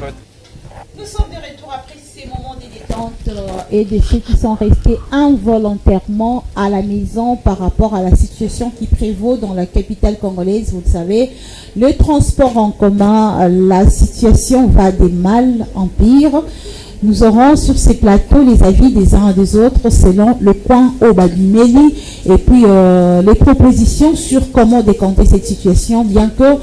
Nous sommes de retour après ces moments de détente et de ceux qui sont restés involontairement à la maison par rapport à la situation qui prévaut dans la capitale congolaise. Vous le savez, le transport en commun, la situation va de mal en pire. Nous aurons sur ces plateaux les avis des uns et des autres selon le coin au Babimeli et puis les propositions sur comment décanter cette situation, bien que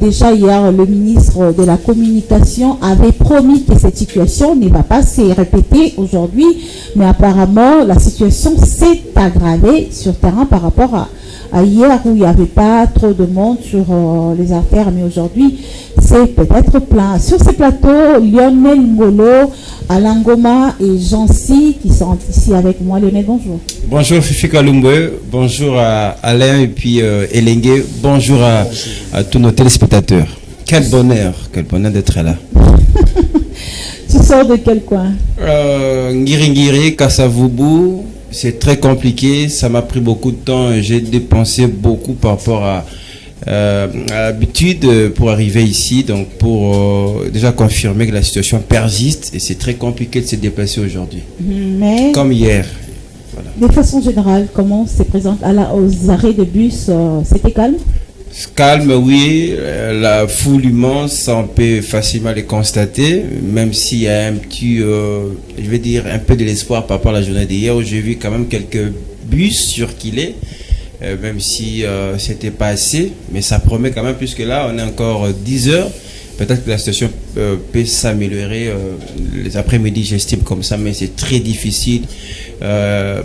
déjà hier le ministre de la Communication avait promis que cette situation ne va pas se répéter aujourd'hui, mais apparemment la situation s'est aggravée sur terrain par rapport à hier où il n'y avait pas trop de monde sur les artères, mais aujourd'hui c'est peut-être plein. Sur ces plateaux, Lionel Ngolo, Alain Goma et Jancy qui sont ici avec moi. Lionel, bonjour. Bonjour Fifi Kalumbe, bonjour à Alain et puis Elengue, bonjour à tous nos téléspectateurs. Quel bonheur d'être là. Tu sors de quel coin? Ngiri, Kassavubu. C'est très compliqué, ça m'a pris beaucoup de temps, j'ai dépensé beaucoup par rapport à l'habitude pour arriver ici, donc pour déjà confirmer que la situation persiste et c'est très compliqué de se déplacer aujourd'hui. Mais comme hier. Voilà. De façon générale, comment se présente aux arrêts de bus? C'était calme? Calme, oui. La foule immense, on peut facilement les constater, même s'il y a un petit, je vais dire, un peu de l'espoir par rapport à la journée d'hier où j'ai vu quand même quelques bus circuler, même si c'était pas assez, mais ça promet quand même, puisque là, on est encore 10 heures. Peut-être que la situation peut s'améliorer les après-midi, j'estime comme ça, mais c'est très difficile.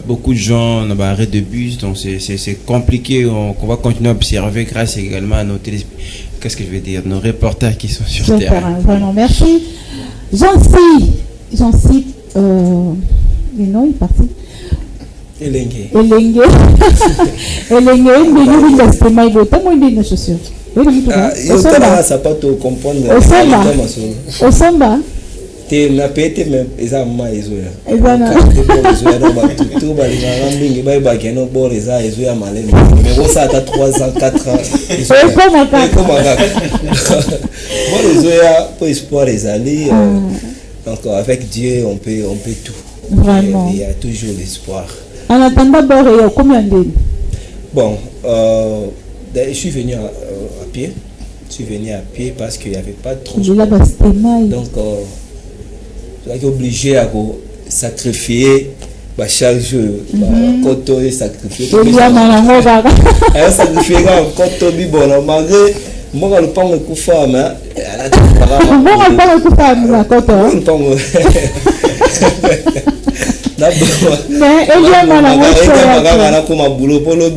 Beaucoup de gens ont arrêt de bus, donc c'est compliqué. On va continuer à observer grâce également à nos qu'est-ce que je vais dire, nos reporters qui sont sur terrain. Vraiment, merci. Jancy, le nom est parti. Elengue. Osamba. Te na pete me eza ma ezoya. Ezana. Ezoya ba tutu ba linga mingi ba ba keno bor eza ezoya malema. Mais bon ça à 3 ans, 4 ans. Comment bon ezoya pour espoir ezali donc avec Dieu on peut tout. Vraiment. Il y a toujours l'espoir. En attendant bord combien de bon je suis venu à pied. Je suis venu à pied parce qu'il n'y avait pas de transport. Donc je suis obligé à sacrifier chaque jour. Quand on est sacrifié, sacrifier quand on est bon, malgré moi le pain de Koufa, mais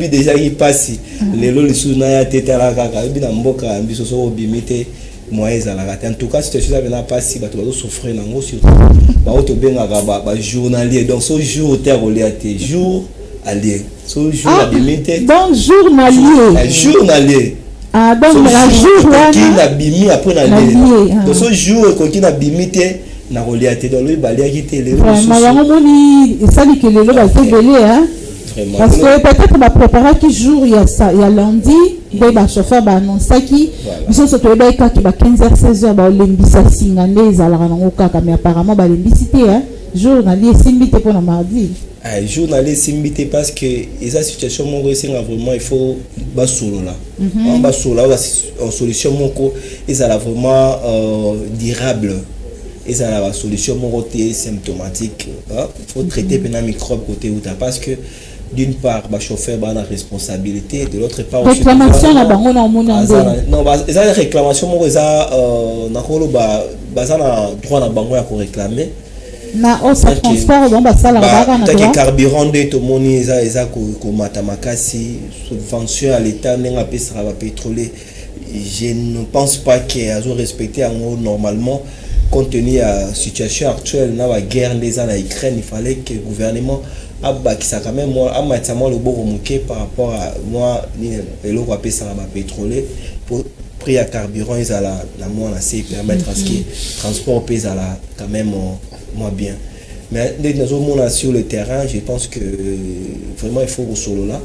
déjà il passe les lois sous na tête à la caca et bien mboka ambiso so bimite moyens à la en tout cas situation ça n'a pas si ba to souffrir nango surtout ba auto benga ba journalier donc ce jour terre reliaté jour allié ce jour la bimite donc journalier ah donc la jour qui na bimi après na lié donc ce jour qu'on qui na bimite na reliaté dans le balia qui était les ça dit que les lois sont belé hein. Parce que peut-être ma préparer qui jour il y a ça, il y a lundi, le chauffeur va annoncer qui ils sont surtout les cas qui va 15h 16h ba lembisa singane ezalaka nango kaka mais apparemment ba lembisité hein jour na lié simbité pour le mardi. Jour na lié simbité parce que esa situation mon resenga vraiment il faut basolo là. On basolo là en solution moko ezala vraiment durable. Et ça la solution mon côté symptomatique il faut traiter bien microbe côté ou parce que d'une part le chauffeur a la responsabilité de l'autre part réclamation na bango na mona non ça réclamation mon ça na kolo ba na droit na bango ya ko réclamer na au transport donc ba sala ba na droit carburant de to moni eza ko matamakasi subvention à l'état nenga pesa ba pétrolier je ne pense pas qu'il a respecté normalement. Compte tenu de la situation actuelle, dans la guerre des en Ukraine, il fallait que le gouvernement ait quand même le bon remonté par rapport à moi, le pétrolier pour prix à carburant, ils ont la moins assez permettre à ce que le transport pèse quand même moins bien. Mais dans sur le terrain, je pense que vraiment il faut au solo là.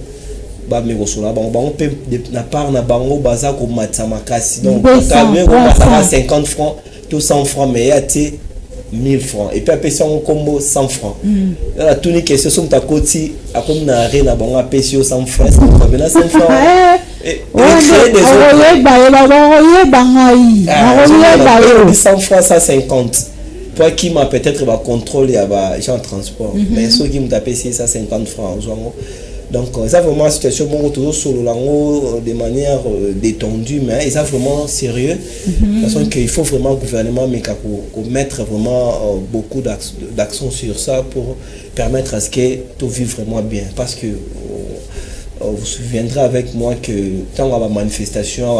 Mais au solo là, on peut na part na bango baza ko matsa makasi donc 50 francs. tout 100 francs mais ya ti 1000 francs et puis après ça on combo 100 francs la tunique question sur ta côté a comme na rien na bon après 100 francs ça fait 100 francs et créer des autres 100 francs 150 toi qui m'a peut-être va contrôler à gens transport mais ceux qui me tapent 150 francs donc ça vraiment une situation bon toujours sur le lango de manière détendue mais ça vraiment sérieux parce qu'il faut vraiment le gouvernement mais mettre vraiment beaucoup d'action sur ça pour permettre à ce que tout vive vraiment bien parce que vous vous souviendrez avec moi que tant à la manifestation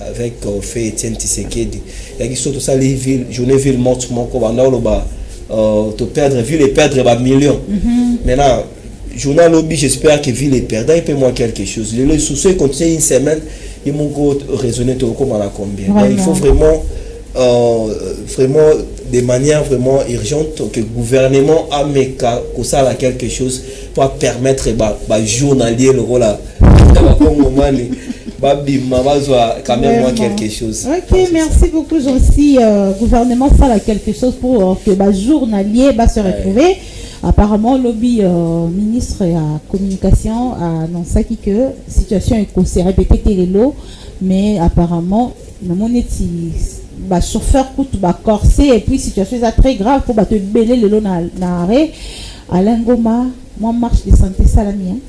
avec fait Etienne Tshisekedi il y a qui sont tout ça les villes journée ville morte mon commandant le bas te perdre ville et perdre bah millions maintenant journal lobby j'espère que ville et perdant il paie moi quelque chose le souci continue une semaine ils m'ont raisonné tout comme à la combien donc, il faut vraiment vraiment de manière vraiment urgente que le gouvernement a mis ça là quelque chose pour permettre bah journalier le rôle là quand même moi quelque chose. Ok, merci beaucoup aussi gouvernement ça là quelque chose pour que bah journalier bah se retrouver. Apparemment lobby ministre de la communication a annoncé que situation est répétée les lots mais apparemment le moneti bah chauffeur coûte bah corsé et puis situation est très grave pour bah te beller le lot na arrêt Alain Goma moi marche de santé salami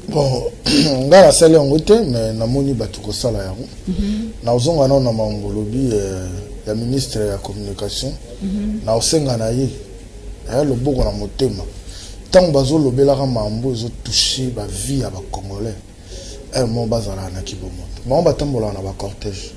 bon ngala sale ngote mais namoni batu ko sala yango na ozonga na mambo lobby ya ministre ya communication na osenga na ye le boko na motema tant bazo lobela ka mambo zo toucher ba vie ya ba congolais mon bazala na kibomoto mo batambola na ba cortège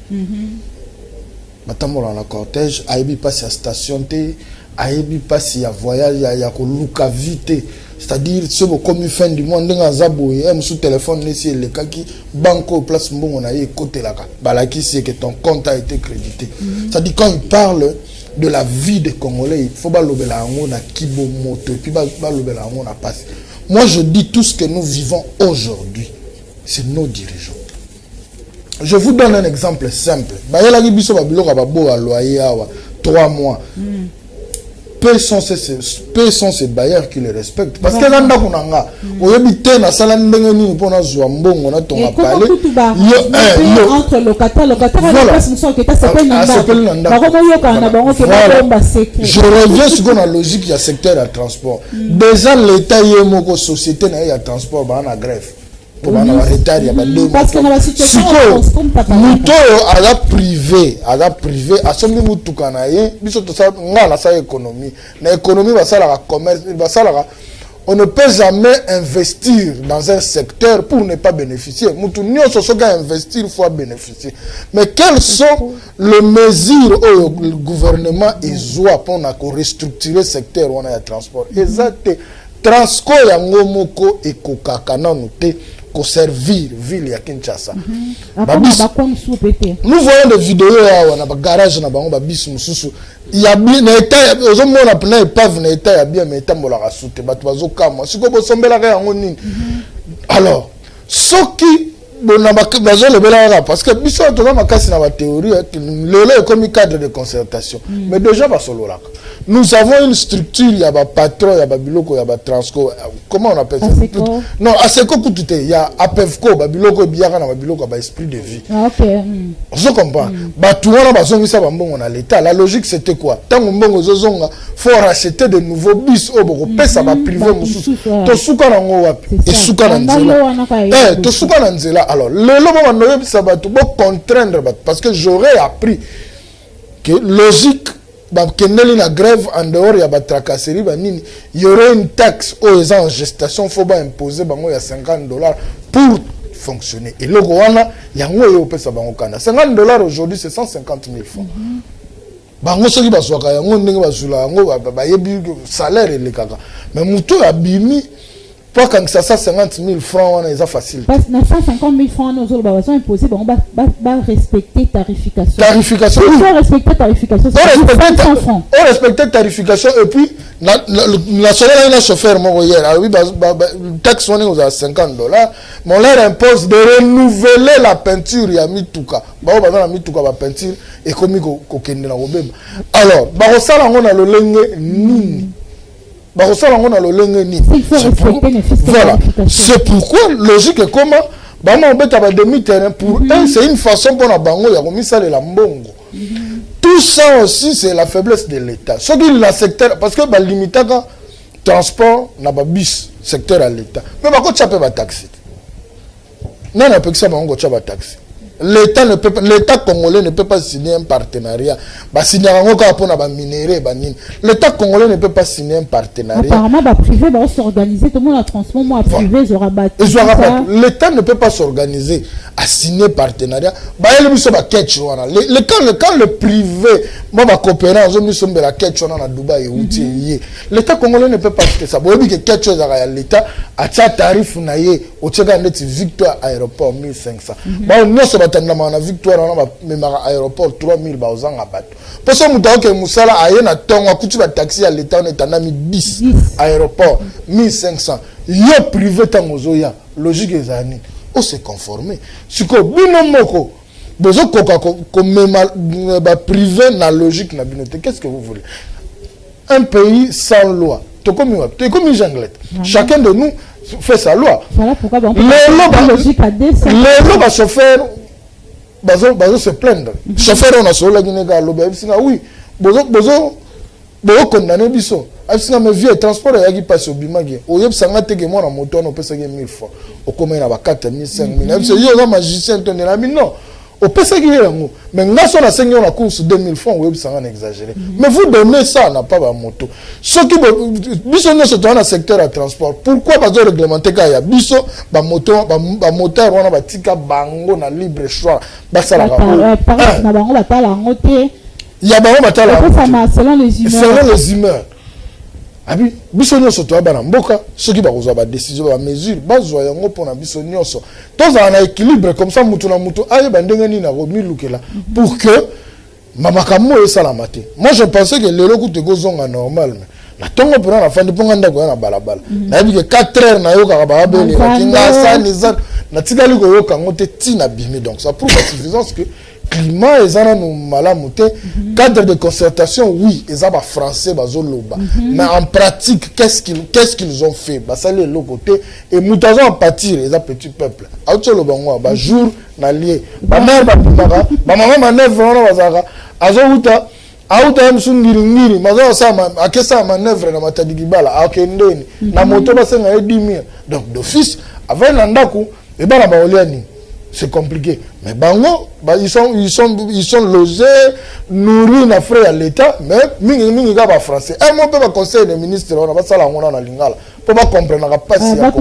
batambola na cortège aibi passe à station te aibi passe ya voyage ya ko luka vite c'est-à-dire ce comme fin du monde nga zaboye sous téléphone nesi le kaki banco place mbongo na ye côté là balaki c'est que ton compte a été crédité c'est-à-dire quand il parle de la vie des Congolais il faut pas lobela ngo na kibomoto et puis ba lobela ngo na passe. Moi je dis tout ce que nous vivons aujourd'hui c'est nos dirigeants. Je vous donne un exemple simple. Bayela ki biso ba biloko ba bo a loyer awa 3 mois. Peu sont ces bailleurs qui les respectent parce que là ndako nanga oyebite na sala ndenge nini pona zwa mbongo na tonga pale entre locataire passe nous que je reviens sur la logique du secteur du transport déjà l'état yemoko société na ya transport ba na grève pour ba na retard ya ba deux parce que la situation muto à la privé à sombi mutuka na ye biso to sa ngala sa économie na économie ba sala ka commerce ba sala on ne peut jamais investir dans un secteur pour ne pas bénéficier mutu nyonso soka investir faut bénéficier mais quelles sont les mesures où le gouvernement ezoa pour na ko restructurer secteur on a ya transport exact transco ya ngomoko ekokaka nanu te ko servir ville ya Kinshasa. Nous voyons des vidéos na ba garage na bango ba bis mususu ya bien na état ozo mona pena epave na état ya bien mais tambola ka soute batu bazo kama siko bo sombela ka yango nini alors soki bona bazo lebela parce que biso to na makasi na ba théorie lelo comme cadre de concertation mais déjà ba solo là nous avons une structure il y a ba patron il y a ba biloko il y a ba transco comment on appelle ça non aseko kutute il y a apevco ba biloko biaka na ba biloko ba esprit de vie OK je comprends ba tout wana bazongisa ba mbongo na l'état la logique c'était quoi tant mbongo zozonga faut racheter de nouveaux bus au boko pesa ba privé mususu to suka na ngo wapi et suka na nzela to suka na nzela alors le lobo no ça va tout contraindre parce que j'aurais appris que logique Kendeli na grève en dehors ya ba tracasserie ba nini il y aurait une taxe aux en gestation faut ba imposer bango ya $50 pour fonctionner et logo wana yango yo pesa bango kana $50 aujourd'hui c'est 150 000 francs bango soki baswaka yango ndenge basula yango ba yebi salaire le kaka mais muto abimi Pas quand ça 50 000 francs, on est facile. Parce que 150 000 francs, nous avons imposé, on va respecter tarification. Tarification. Il faut respecter tarification. On respecte tarification et puis la soirée un chauffeur moi hier, oui taxe on est à $50, mais on leur impose de renouveler la peinture il y a mituka. Ba na mituka ba peinture et comme ko kende na obeba. Alors, ba ko sala ngona lo lenge nini. Voilà, c'est pourquoi logique est comment demi-terrain pour un c'est une façon pour la bango ya komi ça la mbongo. Tout ça aussi c'est la faiblesse de l'État. Ce qui la secteur parce que ba limiter transport na ba bis secteur à l'État. Mais ba ko tchape ba taxi. Non na peut que ça bango tchape taxi. L'État congolais ne peut pas signer un partenariat. L'État congolais ne peut pas signer un partenariat. Apparemment, privé va s'organiser. Tout le monde a transport privé, l'État ne peut pas s'organiser à signer un partenariat. Quand le privé va coopérer, l'État congolais ne peut pas faire ça. L'État a un tarif Victoire Aéroport 1500. Na victoire na aéroport 3000 bazanga bato parce que muta ke musala ayena tonga kuti ba taxi ya l'État na tanami 10 aéroport 1500 yo privé tangozoya logique ezani on se conformer siko bino moko bozo koka ko mema ba privé na logique na binote. Qu'est-ce que vous voulez? Un pays sans loi to comme jungle. Chacun de nous fait sa loi. Voilà pourquoi le logique à dessin. Le ba chauffeur bazo se plaindre. Chauffeur on a sur la Guinée galoba oui bozo condamné biso absinga me vie transport ya ki passe obimagi oyeb sanga teke mo na moto on pesa 1000 francs o komena ba 4000 5000 abso yo na magicien to na mi non o pesa ki yango mais ngaso na sengi on la course 2000 francs oyeb sanga exagéré mais vous donnez ça na pas ba moto ce qui biso no se dans le secteur à transport pourquoi bazo réglementer ka ya biso ba moto ba moteur wana ba tika bango na libre choix ba sala ba na bango ba tala ngote ya bango ba tala selon les humeurs abi biso nyonso to abana mboka soki bakozwa ba décision ba mesure bazwa yango pona biso nyonso toza na équilibre comme ça mutu na mutu aye bandenge ni na romilukela pour que mamakamo esala mate. Moi je pensais que lelo kutu kozonga normal mais na tongo pona na fandi ponga ndako na balabala na bi que 4 heures na yoka ba bele kinga sa ni za na tikali ko yoka ngote ti na bimi donc ça prouve la suffisance que climat ezana no malamu te cadre de concertation oui ezaba français bazoloba mais en pratique qu'est-ce qu'ils ont fait basali le côté et mutazo en pâtir eza petit peuple auto bango ba jour na lié ba mère ba pumaka ba maman manœuvre wana bazaka azohuta auta msungiri mazo sama akesa manœuvre na matadikibala akendeni na moto basenga 10000 donc d'office avant nandaku et bana baoliani. C'est compliqué. Mais bango, ils sont logés, nourris na frais à l'État, mais mingi ba français. Un mot peut pas conseil des ministres, on va ça la on a lingala. Pour pas comprendre pas si non, trop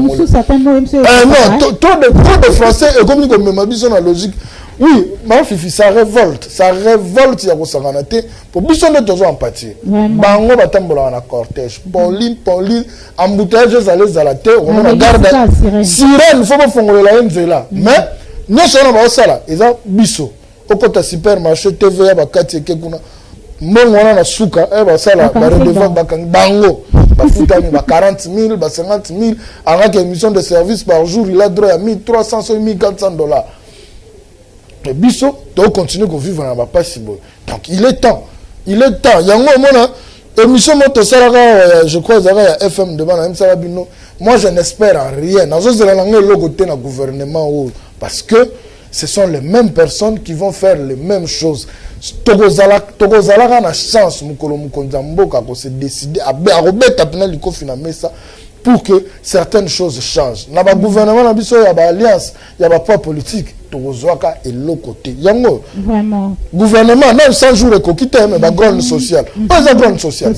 de français et comme nous même biso na logique. Oui, ma fifi ça révolte ya ko sanganate pour biso ne tozo empathie. Bango batambola na cortège. Pauline embouteillage za la terre, on regarde sirène faut pas fongolela nzela. Mais non seulement ba sala eza biso okota supermarché TVA bakati ekekuna mbongo wana na suka ba sala ba redevant bango ba futani ba 40 000 ba 50 000 avec émission de service par jour il a droit à 1300 1400 $. Et biso doit continuer à vivre dans la possible. Donc il est temps yango mona émission moto sala je crois à FM devant même ça bino. Moi je n'espère en rien nazo zela langue logo te na gouvernement parce que ce sont les mêmes personnes qui vont faire les mêmes choses. Tokozala na chance mukolo mukonza mboka ko se décider à robeta pena liko finamer ça pour que certaines choses changent. Na ba gouvernement na biso ya ba alliance, ya ba poids politique. tozwaka eloko te yango vraiment gouvernement non 100 jours écoquité mais background social pas background social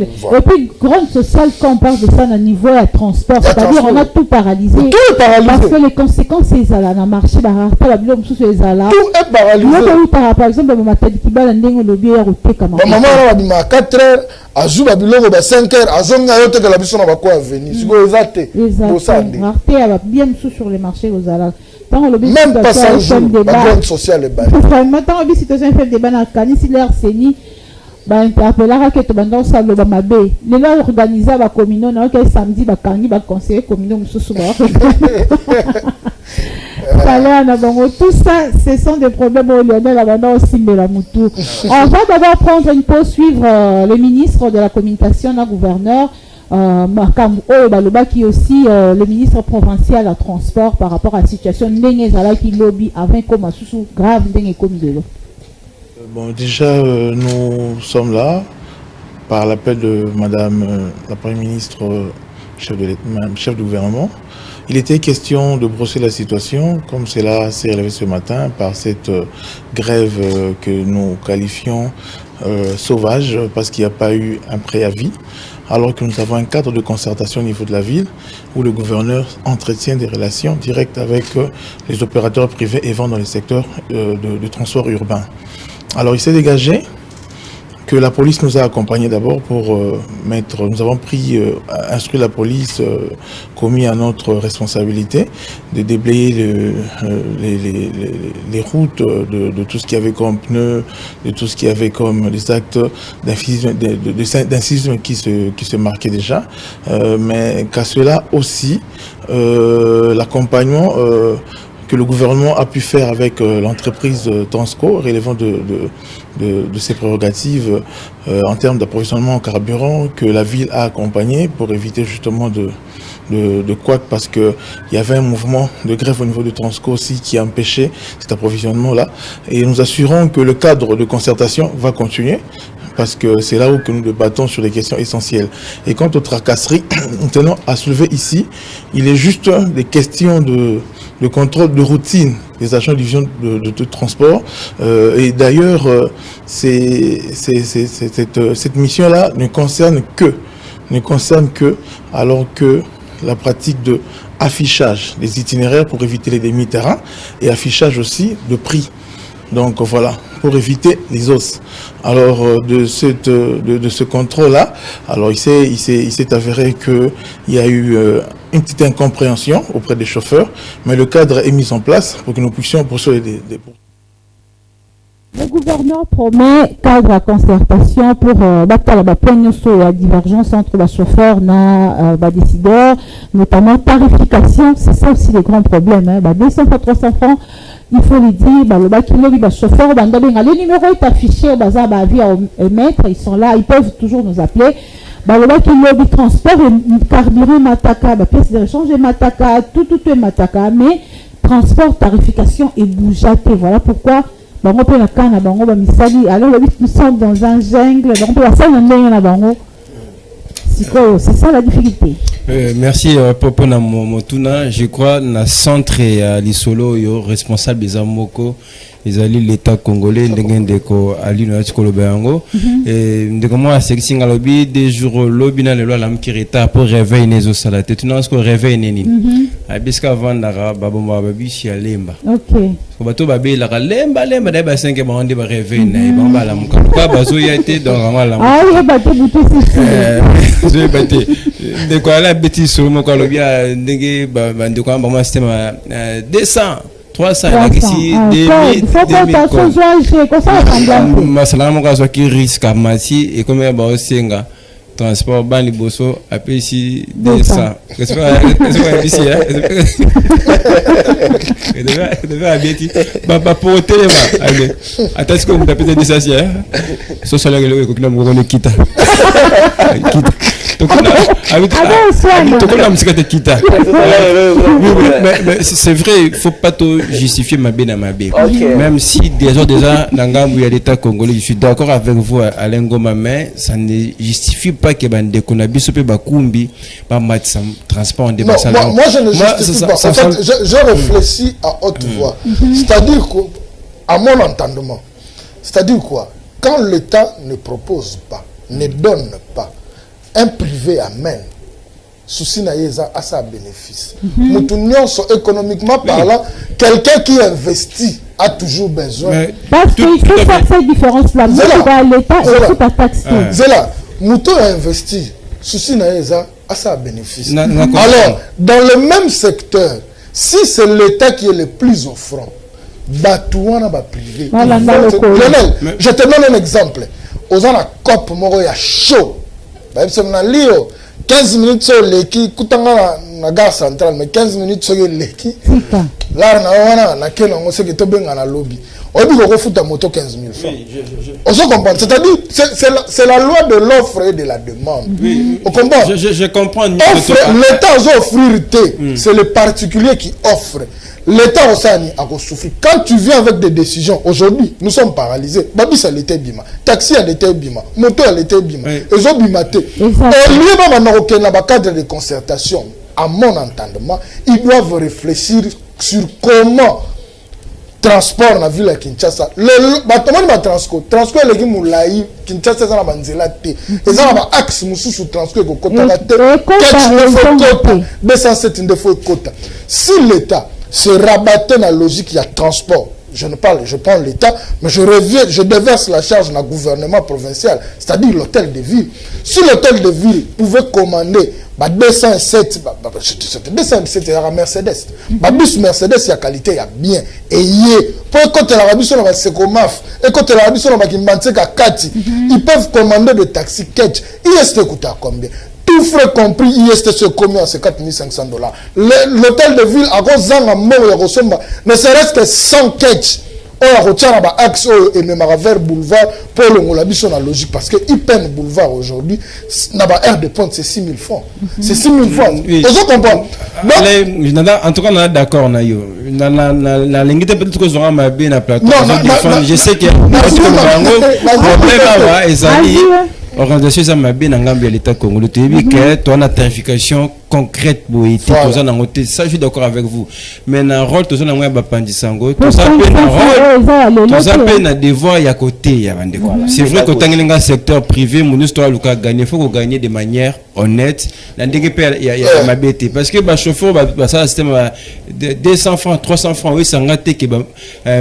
et puis grande sociale quand on parle de ça à niveau à transport c'est-à-dire on a tout paralysé parce que les conséquences c'est ça là dans marché barata la bilo msusu ezala tout est paralysé par exemple matadi kibala ndengo lobi ya roteka maman na bima 4h azuba biloko ba 5h azonga yote que la biso na bako venir siko ezate bosande marté a bien msusu sur les marchés ozala même pas 100 jours background social est bas maintenant la situation fait débat na kanisi l'air seni ba interpellera que to bando sa lo ba mabe les là organiser ba communaux na que samedi ba kangi ba conseiller communaux msusu ba tout ça, ce sont des problèmes au Lionel Abanda aussi de la Moutou. On va d'abord prendre une pause, suivre le ministre de la communication, le gouverneur, Makam Baloba, qui est aussi le ministre provincial à transport par rapport à la situation Ndengezala qui lobby avec comme sous grave Ndengezala. Bon, déjà, nous sommes là par l'appel de Madame la Première ministre, chef du gouvernement. Il était question de brosser la situation, comme cela s'est relevé ce matin, par cette grève que nous qualifions sauvage, parce qu'il n'y a pas eu un préavis, alors que nous avons un cadre de concertation au niveau de la ville, où le gouverneur entretient des relations directes avec les opérateurs privés et vend dans les secteurs de transport urbain. Alors il s'est dégagé que la police nous a accompagnés d'abord pour nous avons instruit la police, commis à notre responsabilité, de déblayer les routes de tout ce qu'il y avait comme pneus, de tout ce qu'il y avait comme des actes d'incision qui se marquaient déjà, mais qu'à cela aussi, l'accompagnement que le gouvernement a pu faire avec l'entreprise Transco, relevant de ses prérogatives en termes d'approvisionnement en carburant, que la ville a accompagné pour éviter justement de couac, parce qu'il y avait un mouvement de grève au niveau de Transco aussi qui a empêché cet approvisionnement-là. Et nous assurons que le cadre de concertation va continuer, parce que c'est là où que nous débattons sur les questions essentielles. Et quant aux tracasseries, nous tenons à soulever ici, il est juste des questions de contrôle de routine des agents de division de transport. Et d'ailleurs, cette mission-là ne concerne que, alors que la pratique de affichage des itinéraires pour éviter les demi-terrains et affichage aussi de prix. Donc voilà, pour éviter les os. Alors de ce contrôle-là, alors il s'est avéré qu'il y a eu une petite incompréhension auprès des chauffeurs, mais le cadre est mis en place pour que nous puissions poursuivre Le gouverneur promet cadre à concertation pour battre la divergence entre les chauffeurs et les décideurs, notamment tarification. C'est ça aussi le grand problème. 200 fois 300 francs, il faut le dire, les chauffeurs, le numéro est affiché au bazar à émettre, ils sont là, ils peuvent toujours nous appeler. Le transport, carburant, mataka, pièce de rechange, mataka, tout est mataka, mais transport, tarification et bougeaté. Voilà pourquoi. Alors nous sommes dans un jungle, c'est ça la difficulté. Merci pour Motuna. Je crois na centre à l'Isolo yo responsable des Amoko ezali l'état congolais ndeko ali na Chikolobango et ndeko moi section lobby des jours lobby na le loi la mkireta pour réveil nezo salate tu n'as ko réveil neni abiska vandara babomba babishi ya lemba. OK. Ko bato babe la lemba da ba 5 ba onde ba réveil na ba ba la muka bazo ya été dans la ah oui bato butu c'est je baté de quoi la bêtise sur mon lobby ndenge ba ndeko ba moi système 200 300 ici 2000 masala moko so ki risque amati et comme ba osenga transport bani boso après ici 200 qu'est-ce que ici devait habiter pas pour télé allez attends ce que vous tapez de ça si so salaire le ko kina kita mais c'est vrai, il ne faut pas tout justifier ma bête. Même si déjà dans il y a l'État congolais, je suis d'accord avec vous Alain Goma, mais ça ne justifie pas que bande konabiso pe bakumbi ba matsa transport en Non, dépassant. moi je ne justifie pas. En fait, je réfléchis à haute voix. C'est-à-dire qu'à mon entendement, c'est-à-dire quoi? Quand l'État ne propose pas, ne donne pas, un privé amène, souci à sa bénéfice. Nous économiquement parlant, quelqu'un qui investit a toujours besoin. Parce qu'il faut faire cette différence là. L'État et tout à taxer. C'est là. Mouton a investi, souci à sa bénéfice. Alors, dans le même secteur, si c'est l'État qui est le plus offrant, Batouana va privé. Lionel, je te donne un exemple. Aux gens la COP, il y a chaud. 15 minutes sur l'équipe, écoutez la gare centrale, mais 15 minutes sur l'équipe. Là, on sait que tu es dans le lobby. On dit qu'on fout ta moto 15 000 francs. On se comprend. C'est-à-dire, c'est la loi de l'offre et de la demande. On comprend. Je comprends. L'État offre, c'est le particulier qui offre. L'État aussi a souffert. Quand tu viens avec des décisions, aujourd'hui, nous sommes paralysés. Babis a l'été bima, taxi a l'été bima, moto a l'été bima, ils ont bimaté. Et lui, dans le cadre de concertation, à mon entendement, ils doivent réfléchir sur comment transport dans la ville de Kinshasa. Le bâtiment de transport est le Moulaï, Kinshasa, c'est la banzela T. Et ça, va axe sous transport au côté de la terre. 207 de faux quota. Si l'État se rabattait dans la logique, il y a transport. Je prends l'État, mais je déverse la charge dans le gouvernement provincial, c'est-à-dire l'hôtel de ville. Si l'hôtel de ville pouvait commander 207, 207, il y a Mercedes. Bus Mercedes, il y a qualité, il y a bien. Et pour écouter la Rabie, on va se comaf. Écouter la Rabie, on va kimbanser à Kati. Ils peuvent commander des taxis catch. IST coûte à combien? Tout frais compris, IST se combien? C'est 4 500 $. L'hôtel de ville, à Gozanga, ne serait-ce que 100 catch. On a axe et même vers boulevard pour le Molabis, on a logique parce que Ipen boulevard aujourd'hui, n'a pas air de pointe, c'est 6 000 francs. C'est 6 000 francs. Vous comprenez? En tout cas, on est d'accord. La ligne peut-être que on a bien à plateau. Je sais qu'il y a un problème et ça organisation ça m'a bien engagé l'État congolais. Tu dis que tu as une tarification concrète pour être ça je suis d'accord avec vous. Mais dans rôle tu as un bandisango, tu as un devoir y à côté c'est vrai que tu as un secteur privé, mon histoire Lucas gagner, faut gagner de manière honnête. Dans des pays il y a ma bête parce que ba chauffeur ça système 200 francs, 300 francs oui ça ngate que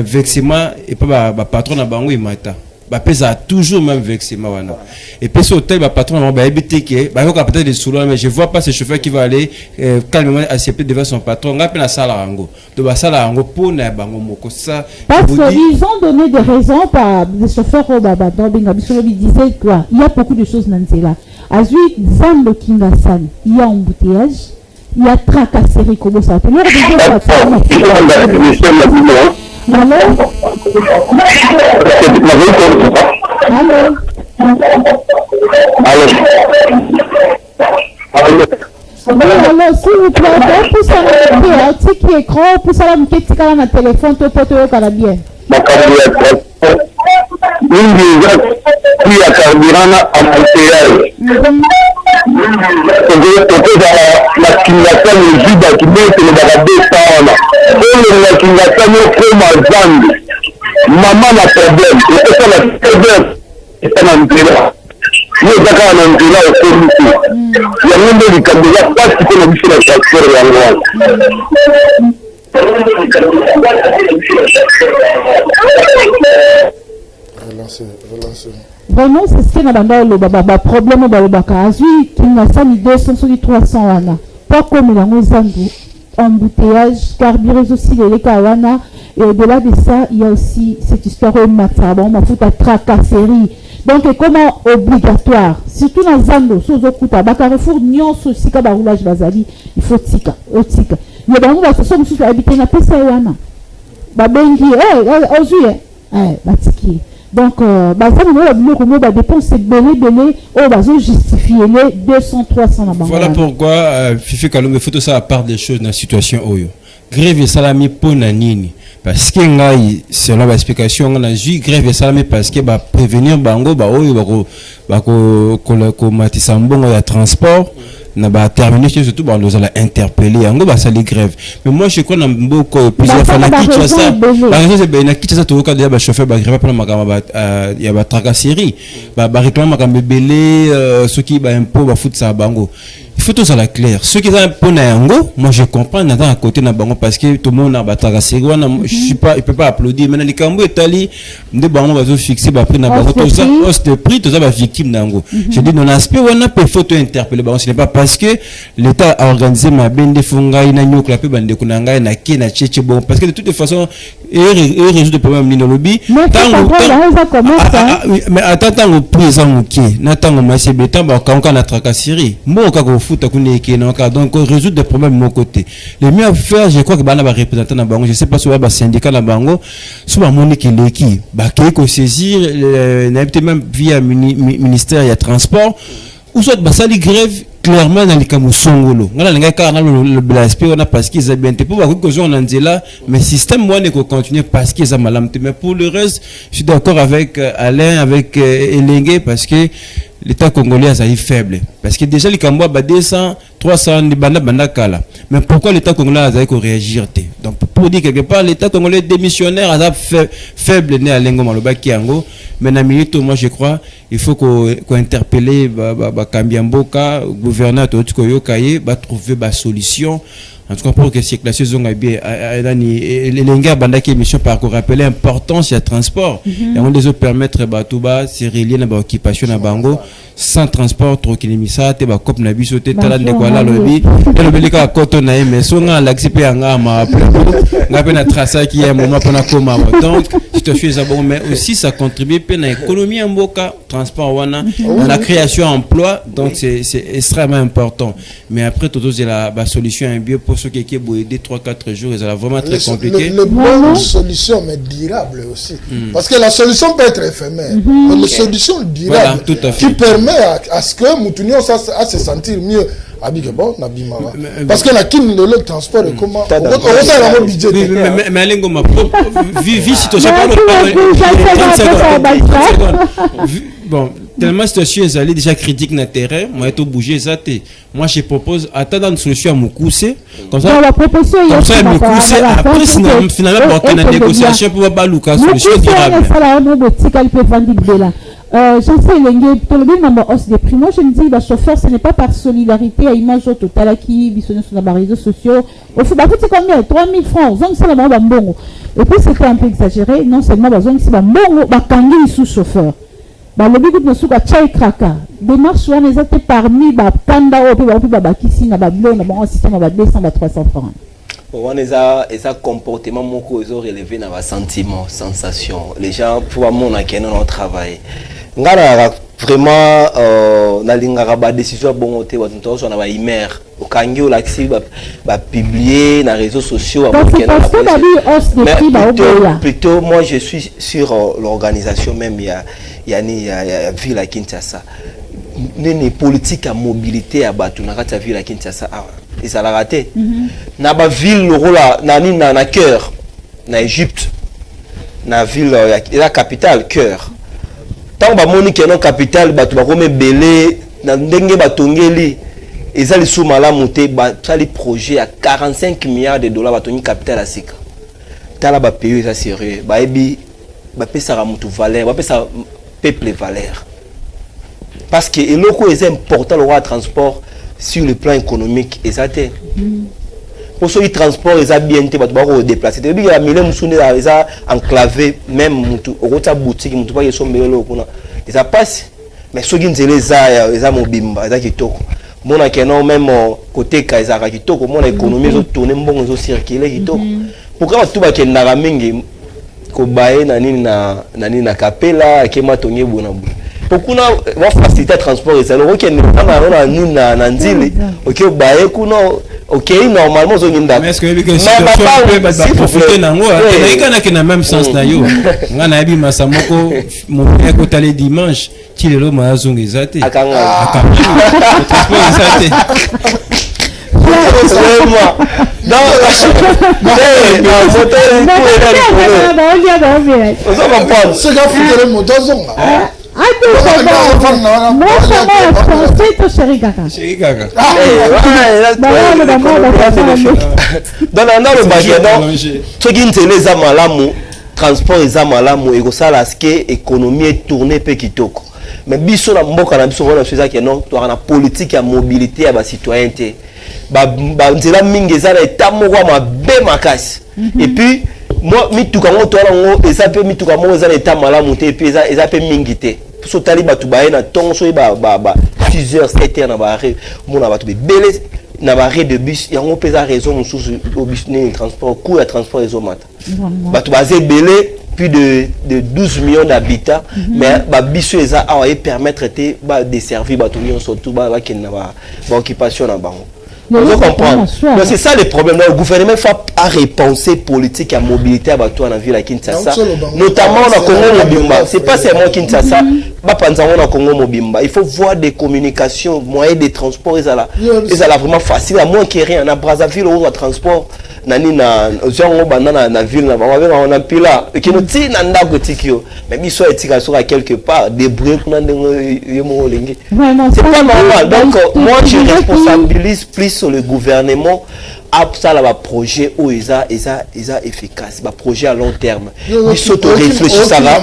vexement et pas patron na bango imata. Pesa toujours même vexé mawana et puis ce hôtel patron va habiter que peut-être des sous mais je vois pas ce chauffeur qui va aller calmement accepter devant son patron ngapi na sala rango to ba sala rango pour na bango moko ça parce qu'ils ont donné des raisons par des chauffeurs au baba donc ils disaient quoi il y a beaucoup de choses dans cela azui Zambo Kingasan il y a embouteillage il y a tracasserie comme ça Allô? Alors, s'il vous plaît, pour ça, un petit écran, pour ça, un petit téléphone, tout pour te faire bien. Maman a problème, c'est ça le problème. C'est un employeur. Nous avons un employeur au comité. Il y a un nombre de candidats parce qu'il faut le la facture et la loi. Vraiment, c'est ce qu'on a dans le problème dans le Bakazu, qui n'a pas mis 200 sur 300 wana. Pas comme la Mozambique, embouteillage, carburant aussi les Kawana. Et au-delà de ça, il y a aussi cette histoire au Matsaba, on m'a foutu à tracasserie. Donc, comment obligatoire, surtout dans Zando, sous Okuta, Bakarefour, Nyon, Sika, Baroulage, Bazali, il faut Tika, Otika. Il y a des gens qui sont habités dans Pessawana. Babengi, Ozuye, Batiki. Donc, la dépense est belé, on justifier les 200, 300 là-bas. Voilà pourquoi, Fifi Kalou, il faut tout ça à part des choses dans la situation Oyo. grève salami pour nini parce que ngai selon l'explication on a vu grève salami parce que ba prévenir bango ba oyo ko matisa mbongo ya transport na ba terminer surtout ba nous allons interpeller yango ba sali grève mais moi je crois na mboko plusieurs fois na Kinshasa ba raison c'est ben na Kinshasa to ka ba chauffeur ba grève pour makama ba ya ba tracasserie ba réclame makamba belé ceux qui ba impôt ba foot ça bango. Il faut tout ça la clair. Ceux qui ont un peu yango, moi je comprends n'attend à côté na bango parce que tout le monde a battu je suis pas, il peut pas applaudir. Maintenant les cambo Italie, des bango va fixer ba prix na bango tout ça, hausse de prix tout ça va victime nango. Je dis dans l'aspect on a peut faut interpeller bango, ce n'est pas parce que l'État a organisé ma bende funga ina nyo klape bande kunanga na ke na cheche bon parce que de toute façon résout le problème ni lobby. Mais attends au présent OK, n'attend au marché béton ba quand na tracasserie. Moi donc résoudre des problèmes de mon côté. Le mieux à faire, je crois que bana va représenter na bango, je sais pas si va syndicat na bango, soit monique l'équipe, ba ko saisir même via ministère ya transport ou soit ba sali grève clairement dans les kamusongolo. Ngala lenga ka na le blasper on a parce qu'ils a bien pour ba ko on en dit là mais système moi ne ko continuer parce qu'ils a malamte mais pour le reste, je suis d'accord avec Alain avec Elengue parce que l'État congolais est faible parce que déjà les Kambois ba 200 300 ni banda kala mais pourquoi l'État congolais a réagir donc pour dire quelque part l'État congolais démissionnaire a faible né à Lengo Maloba Kiango mais na minute moi je crois il faut qu'on interpeller ba Kambiamboka gouverneur tout ko yokaye ba trouver ba solution en tout cas pour que la saison a bien les lenga banda qui émission par qu'on rappeler l'importance du transport et on les permettre batuba c'est relié na ba occupation na bango sans transport trop kilimisa te ba cop na biso te tala ndeko ala lobi te lobelika koto na mais so nga l'accepter nga ma nga pe na tracer qui est moment pour na koma donc situation est bon mais aussi ça contribue pe na économie en boka transport wana la création d'emplois donc c'est extrêmement important mais après tout c'est la solution est bien pour ceux qui est beau aider 3-4 jours c'est vraiment très compliqué le bonne solution mais durable aussi parce que la solution peut être éphémère mais la solution durable voilà, qui permet à ce que Moutounion à se sentir mieux bon parce que la kin de le transport est comment on a un budget mais alengo ma vie situation bon tellement situation est allée déjà critique na terrain moi tout bouger ça moi je propose attendre une solution à Mukuse comme ça Mukuse après finalement pour une négociation pour baluka solution durable j'en sais le hausse des prix. Moi je me dis bah chauffeur ce n'est pas par solidarité à image au total qui bisonne sur les réseaux sociaux. Au fait bah c'est combien 3000 francs. Donc c'est la bongo. Et puis c'était un peu exagéré non seulement bah donc c'est bah bongo bah kangi sous chauffeur. Bah le but de souka chai kraka. Démarche on les a parmi bah kanda au puis bah kisi na bah bleu na bon système bah 200 bah 300 francs. On les a comportement moko ils ont relevé dans les sentiments sensations les gens pour mon akena on travail ngala vraiment na lingaka ba décision bon te watunto so na ba imer au kangi au laxi ba publier na réseaux sociaux plutôt moi je suis sur l'organisation même il y a ville à Kinshasa les politiques à mobilité à batu na kati ville à Kinshasa et ça l'a raté na ba ville na cœur na Égypte na ville la capitale cœur tant ba moni que non capitale batu ba comme belé na ndenge batongeli ezali sous malamu te ba sali projet à 45 milliards de dollars batoni capitale à sika tala ba pays ça sérieux ba ebi ba pesa ra mutu valeur ba pesa peuple valeur parce que eloko est important le transport sur le plan économique et ça t'est pour ceux qui transport ils ont bien été battu déplacer depuis la million musunde ils ont enclavé même mutu au boutique mutu pas ils sont meilleurs kuna ils a passe mais ceux qui ne les a ils ont mobimba ils ont kitoko mon akeno même côté kaizara kitoko mon économie ils ont tourné bon ils ont circulé kitoko pourquoi tout ba kendara mingi ko bae na nini na kapela kema tonye bona pourquoi on faciliter transport et ça le OK na nini na nzili OK bae kuna OK normalement zo nginda mais est-ce que peut profiter nango na na même sens na yo ngana yabi masamoko mon père ko tali dimanche ti lelo mazonga ezate Je transport eza malamu ekosala ske économie etourne pe kitoko mais biso na mboka na biso wana soza ke non to na politique ya mobilité ya ba citoyen te ba nzela mingi eza na état moko mabe makasi et puis moi mituka ngo to ngo eza pe mituka moko eza na état malamu te et puis eza pe mingi te so tali batu ba na tongo so ba 6 heures 7 heures na ba arrêt mona batu be belé na ba arrêt de bus yango pesa raison mususu au bus ni transport coût ya transport ezomata batu bazé belé plus de 12 millions d'habitants mais ba biso eza a permettre te ba desservir batu nyonso tout ba ki na ba occupation na bango. Vous comprenez? Donc c'est ça le problème. Le gouvernement a repensé politique à mobilité à Batou en ville à Kinshasa, notamment dans le Congo Mobimba. C'est pas seulement Kinshasa, pas pendant le Congo Mobimba. Il faut voir des communications, moyens de transport. Ils sont vraiment facile. À moins qu'il y ait rien. À Brazzaville, on a transport. Nani na zongo banana na ville na on a pila et qui nous tient nanda gotikio mais ils sont étiquetés sur quelque part débrouiller pour c'est pas normal. Donc moi je responsabilise plus sur le gouvernement à ça là projet où ils a efficace ba projet à long terme ils s'auto réfléchissent ça va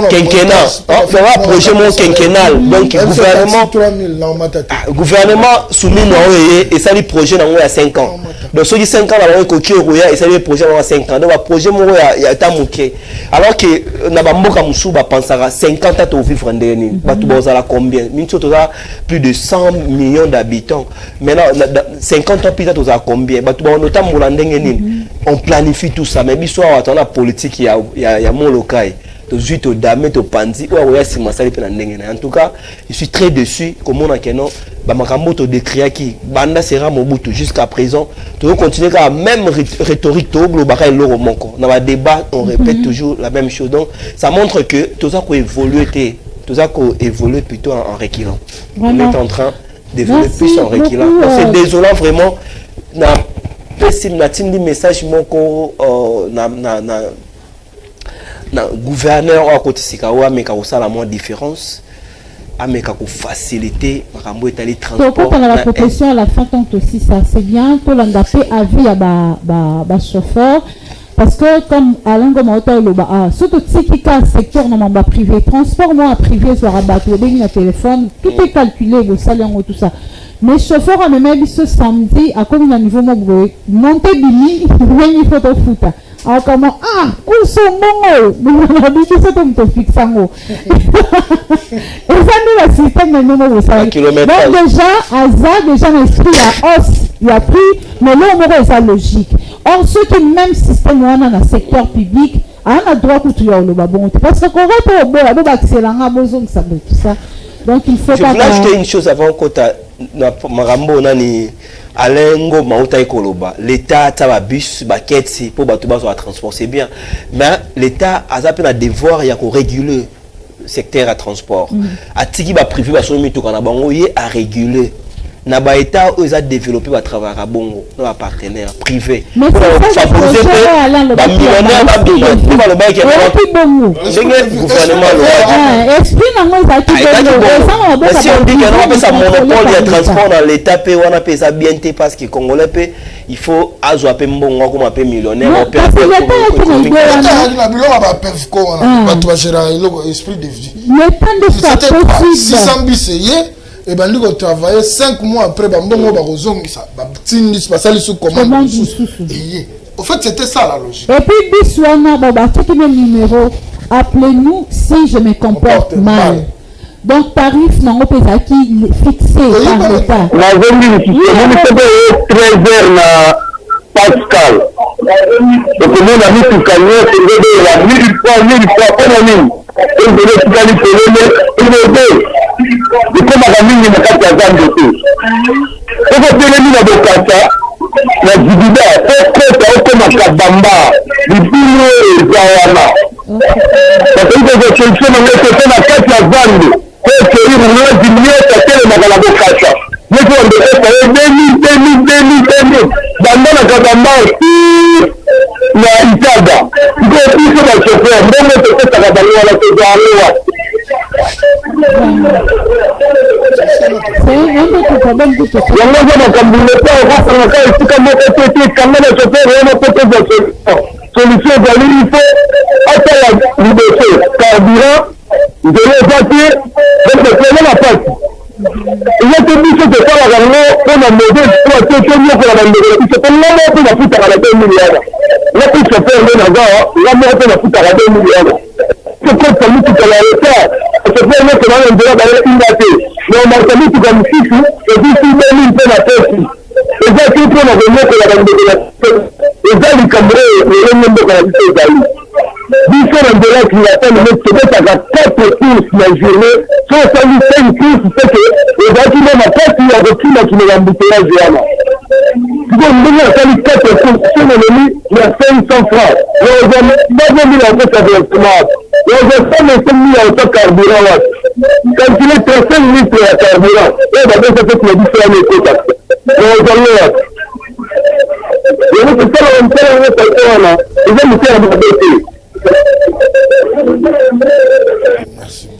quinquennal fera projet mon quinquennal donc gouvernement soumis et ça les projets dans à 5 ans donc ceux qui 5 ans là coquille et ça les projets dans 5 ans donc projet mon il y a tamuké alors que na ba mboka musuba pensera 50 ans to vivre ndeni batu bozala combien minto toza plus de 100 millions d'habitants maintenant 50 ans plus tard toza combien on planifie tout ça mais biso on a politique il y a mon local to zuit to dame to panzi ou ya sima sali pe na ndenge en tout cas je suis très déçu comme on a que non ba makambo to décrire qui banda sera Mobutu jusqu'à présent to continuer la même rhétorique to global et loro monko dans le débat on répète toujours la même chose donc ça montre que tout ça ko évoluer plutôt en reculant on est en train d'évoluer plus en reculant c'est désolant vraiment na pessim na tindi message moko na gouverneur à côté sikawa mais ka osala moins différence mais ka ko faciliter makambo etali transport pour la proposition à la fin tant aussi ça c'est bien pour l'andapé avis à ba chauffeur parce que comme Alain Gomota loba surtout si ka secteur na mamba privé transport moi privé sur rabattre le téléphone tout est calculé le salaire tout ça. Mais chauffeur a même ce samedi à comme un niveau monté bimi il faut te foutre alors comment où sont mon on a dit que c'est comme te fixe en haut et ça nous la système de nous au salaire donc déjà inscrit à hausse il a pris mais là on aurait ça logique or ceux qui même système on a dans le secteur public on a droit pour tout le bon parce que qu'on va pas bon accélérant besoin ça tout ça donc il faut pas. Je voulais ajouter une chose avant que na marambo nani alengo mauta ekoloba l'état ta ba bus ba ketsi pour bato bazo transport c'est bien mais l'état a zappé na devoir ya ko réguler secteur à transport atiki ba privé ba so mituka na bango yé à réguler na ba état ils a développé ba travail à bongo na ba partenaire privé pour favoriser ba millionnaire ba billet ba le bail qui est gouvernement esprit na moi ça qui si on dit que non ça monopole de transport dans l'état pe on a ça bien parce que congolais pe il faut azo pe mbongo comme un peu millionnaire on perd la bilo ba pef ko ba to gérer l'esprit de vie le temps de ça possible 600 biseye et ben nous travailler 5 mois après ba mbongo ba kozongi ça ba tindi pas ça sous commande en fait c'était ça la logique et puis biswana baba tout le numéro appelez-nous si je me comporte mal. Donc, tarif non qui fixé par l'État. La zone c'est 13h na Pascal. Donc, nous on a mis tout camion, c'est la 1000 fois pour la mine. Et vous devez tout aller pour le comme à la mine, il n'y a pas de temps de tout. Et vous devez aller dans le casa, la Dibida, c'est comme à Kabamba, du Pino et Zawana. Parce que vous avez cherché dans le côté de la carte à Zande. Que il y a des milliers de télé dans la bocacha. Mais vous avez fait 2000 banda na kabamba na Itaga ngo biso ba chauffeur ndenge toketaka bango wana tozalowa yango za makambo leta okosangaka esika moko te te kanga na chauffeur wana po toza solution ezali ifo atala liboso carburant nzela eza te donc epele na pasi eza te biso tosalaka yango mpona mode exploite to nyokola bandeko na biso mpo nga moko mpe nafutaka na 2 miliara nga mpe chauffeur nde naza nga moko mpe nafutaka 2 miliara tokota mituka ya leta chauffeur nyonso bana nzela baye inda te naomaka mituka mosusu ezisi 2000 mpe na pesi eza te mpona konyokola bandeko na eza likambo oyo elenge mboka na biso ezali biso na nzela clientele me tobetaka 4 courses na journée so osali 5 courses seke ezalaki nde makasi ya kokima kimela mbuteyage wana siko ndenge asali 4 courses so namemi na 500 francs bazomila okota versement yaza 125 ya ota carburant wati calcule 35 litres ya carburant oyo babesa seki na biso wana ekotaka naozango wati yango tosala mosala yango sase wana eza mosala mabe te.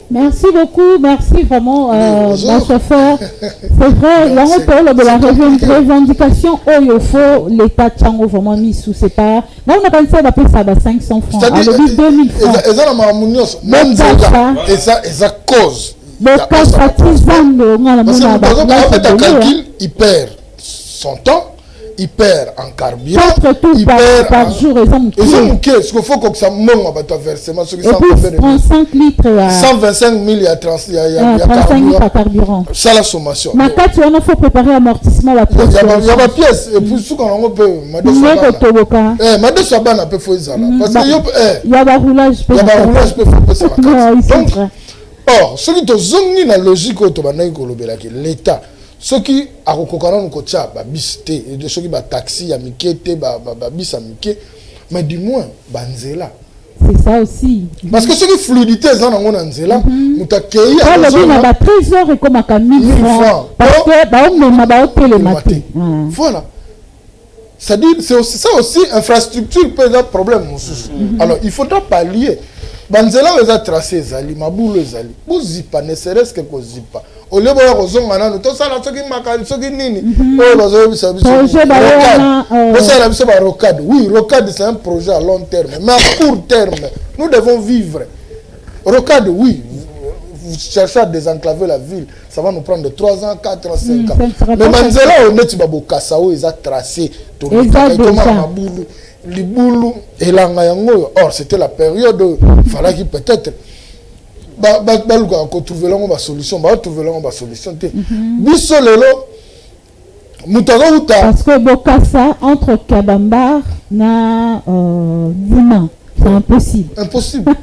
Merci beaucoup, merci vraiment, mon chauffeur. C'est vrai, il y a un peu de la revendication. Oh, il faut l'État Tchango vraiment mis sous ses pas. Là, on a pensé à payer ça à 500 francs. C'est-à-dire, 2000 francs. Et ça, la marmounios, même ça, et ça cause. Donc, quand ça t'isonne, on a la parce que, monnaie. par exemple, en fait, un calcul, il perd son temps. Il perd en carburant, il perd par jour, ils ont ce qu'il faut que ça monte à versement. Et puis, 35 litres. 125 000, il y a 35 litres à carburant. Ça, la sommation. Mais quand il faut préparer l'amortissement, la pièce. Il y a ma pièce. Et puis, ce qu'on peut. Madame Sabana peut faire ça. Parce qu'il y a un roulage. Il y a un roulage peut faire ça. Donc, or, ce qui est la logique, l'État. Ceux qui a recouvert ba bis te et de ceux qui ba taxi ya mikete ba bis amike mais du moins banzela c'est ça aussi parce que ceux qui fluidité ça na ngona nzela mutakei ya ba trésor et comme à 1000 francs parce que ba on même ba hôtel matin voilà c'est-à-dire c'est aussi ça aussi infrastructure peut être problème alors il faudra pallier banzela les a tracé ezali mabulu ezali bozipa ne serait-ce que kozipa au lieu de rozonga nanu to sala soki makali soki nini o bazo bisa biso rocade oui rocade c'est un projet à long terme mais à court terme nous devons vivre rocade oui vous cherchez à désenclaver la ville ça va nous prendre 3 ans 4 ans 5 ans mais manzela on est ba bokasao ils a tracé to mabulu libulu elanga yango or c'était la période fallait qu'il peut-être trouver la solution biso lelo mutaza parce que bokasa entre Kabambar na Dima c'est impossible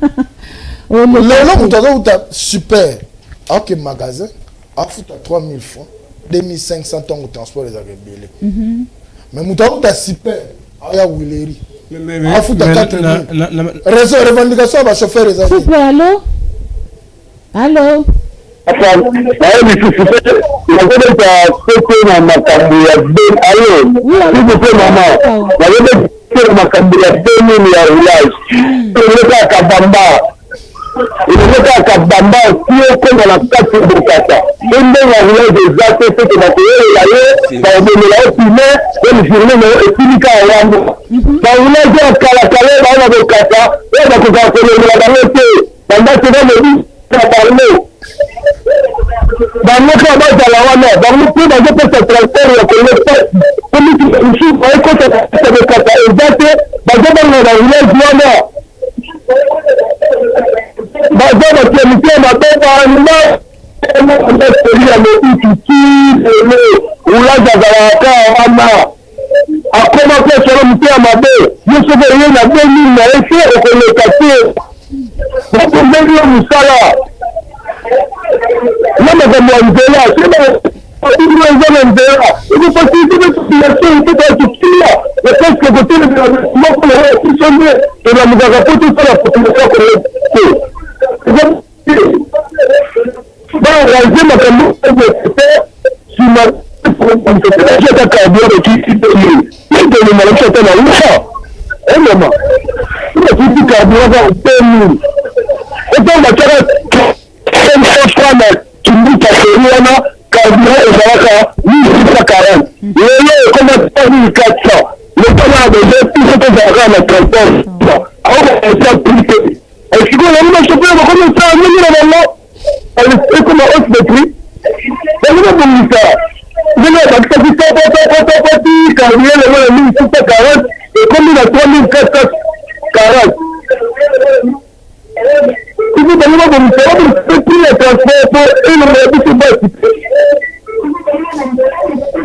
lelo mutaza super ok magasin a foutu 3000 francs 2500 temps de transport les agébélés mais mutaza super aya Willeri a foutu 4000 raison revendication ba chauffeur les agébélés Allô? Bangoka bazala wana bango mpe bazopesa transport ya kolekta komiti mosusu baekota bekata eza te bazobanga na village wana baza bapiamite mabe banda ya moituti ele ulaza azalaka wana akoma mpe solo mite ya mabe yo soki oye na 2000 na ese okoleka te bakozeli yo mosala na makambo ya nzela soki eza na nzela ezi possibilité de population ite bakikia na presque kotelema moko na biso nde tolambukaka po tosala population kole te baarrange makambo te nsima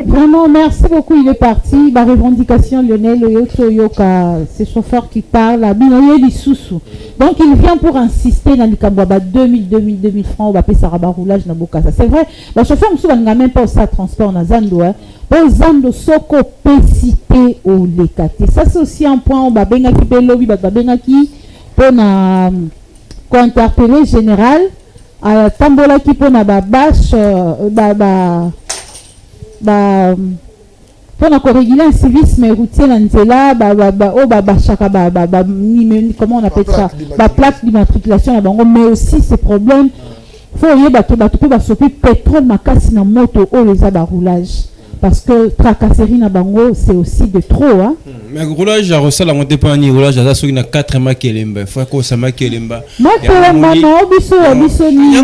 Vraiment, merci beaucoup, il est parti. Ma revendication, Lionel, c'est chauffeur qui parle, donc il vient pour insister dans les Kambouaba 2000 francs, on va payer ça roulage dans Bokasa. C'est vrai, le chauffeur n'a même pas ça transport dans Zando, pour Zando Soko pécité au Lekate. Ça c'est aussi un point, on va bien qui pour interpeller général, à Tambola qui pour na bâche, pour réguler un civisme routier comment on appelle ça, plaque d'immatriculation, mais aussi ces problèmes faut y pétrole makasi na moto les roulage parce que tracasserie na bango c'est aussi de trop hein. Mais roulage à ressort la montée pas ni roulage à ça na 4 makelemba faut que ça makelemba makelemba non biso ni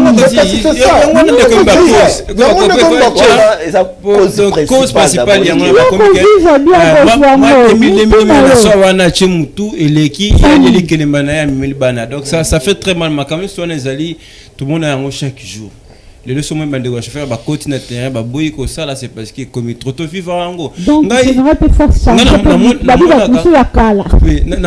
cause principale ya moi wana chimutu eleki ya kelemba na ya milbana donc ça fait très mal makame so na zali tout le monde a un chaque jour. Les leçons même de chauffeur ba côté na terrain ba boy ko ça là c'est parce que comme trop vivre ango donc général peut faire ça na